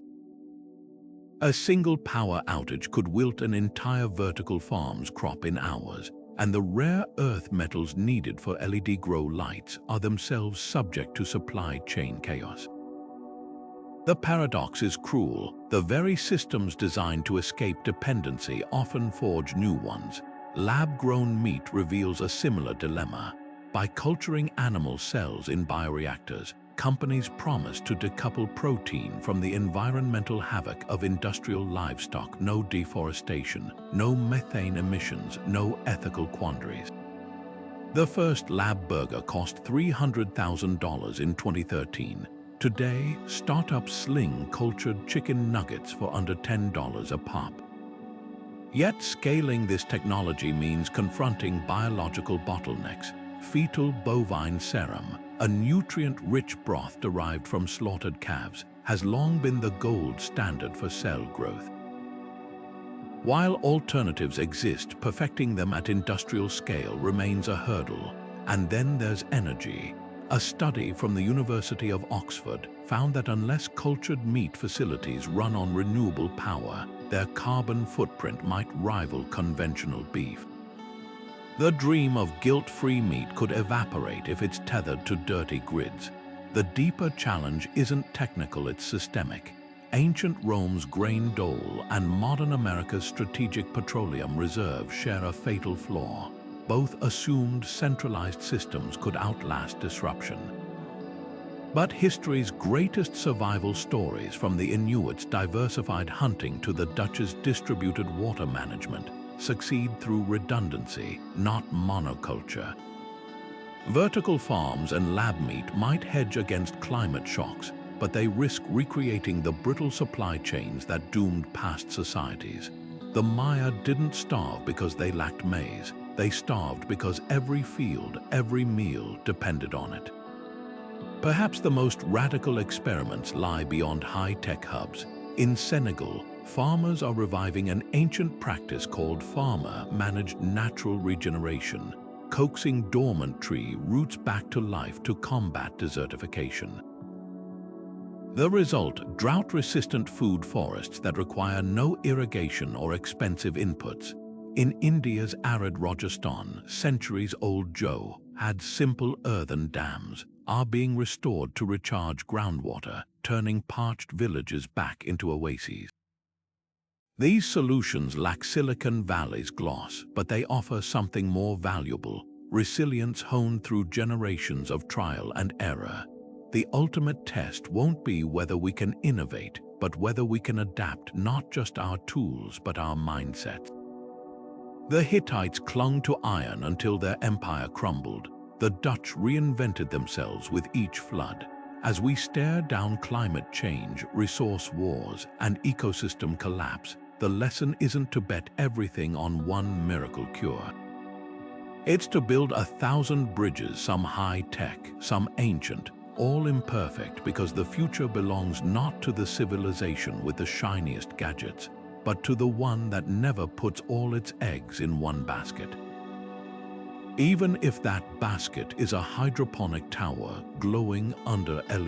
A single power outage could wilt an entire vertical farm's crop in hours, and the rare earth metals needed for LED grow lights are themselves subject to supply chain chaos. The paradox is cruel. The very systems designed to escape dependency often forge new ones. Lab-grown meat reveals a similar dilemma. By culturing animal cells in bioreactors, companies promise to decouple protein from the environmental havoc of industrial livestock. No deforestation, no methane emissions, no ethical quandaries. The first lab burger cost $300,000 in 2013. Today, startups sling cultured chicken nuggets for under $10 a pop. Yet scaling this technology means confronting biological bottlenecks. Fetal bovine serum, a nutrient-rich broth derived from slaughtered calves, has long been the gold standard for cell growth. While alternatives exist, perfecting them at industrial scale remains a hurdle. And then there's energy. A study from the University of Oxford found that unless cultured meat facilities run on renewable power, their carbon footprint might rival conventional beef. The dream of guilt-free meat could evaporate if it's tethered to dirty grids. The deeper challenge isn't technical, it's systemic. Ancient Rome's grain dole and modern America's strategic petroleum reserve share a fatal flaw. Both assumed centralized systems could outlast disruption. But history's greatest survival stories, from the Inuits' diversified hunting to the Dutch's distributed water management, succeed through redundancy, not monoculture. Vertical farms and lab meat might hedge against climate shocks, but they risk recreating the brittle supply chains that doomed past societies. The Maya didn't starve because they lacked maize. They starved because every field, every meal depended on it. Perhaps the most radical experiments lie beyond high-tech hubs. In Senegal, farmers are reviving an ancient practice called farmer-managed natural regeneration, coaxing dormant tree roots back to life to combat desertification. The result, drought-resistant food forests that require no irrigation or expensive inputs. In India's arid Rajasthan, centuries-old Jo had simple earthen dams are being restored to recharge groundwater, turning parched villages back into oases. These solutions lack Silicon Valley's gloss, but they offer something more valuable: resilience honed through generations of trial and error. The ultimate test won't be whether we can innovate, but whether we can adapt not just our tools but our mindset. The Hittites clung to iron until their empire crumbled. The Dutch reinvented themselves with each flood. As we stare down climate change, resource wars, and ecosystem collapse, the lesson isn't to bet everything on one miracle cure. It's to build 1,000 bridges, some high-tech, some ancient, all imperfect, because the future belongs not to the civilization with the shiniest gadgets, but to the one that never puts all its eggs in one basket. Even if that basket is a hydroponic tower glowing under LED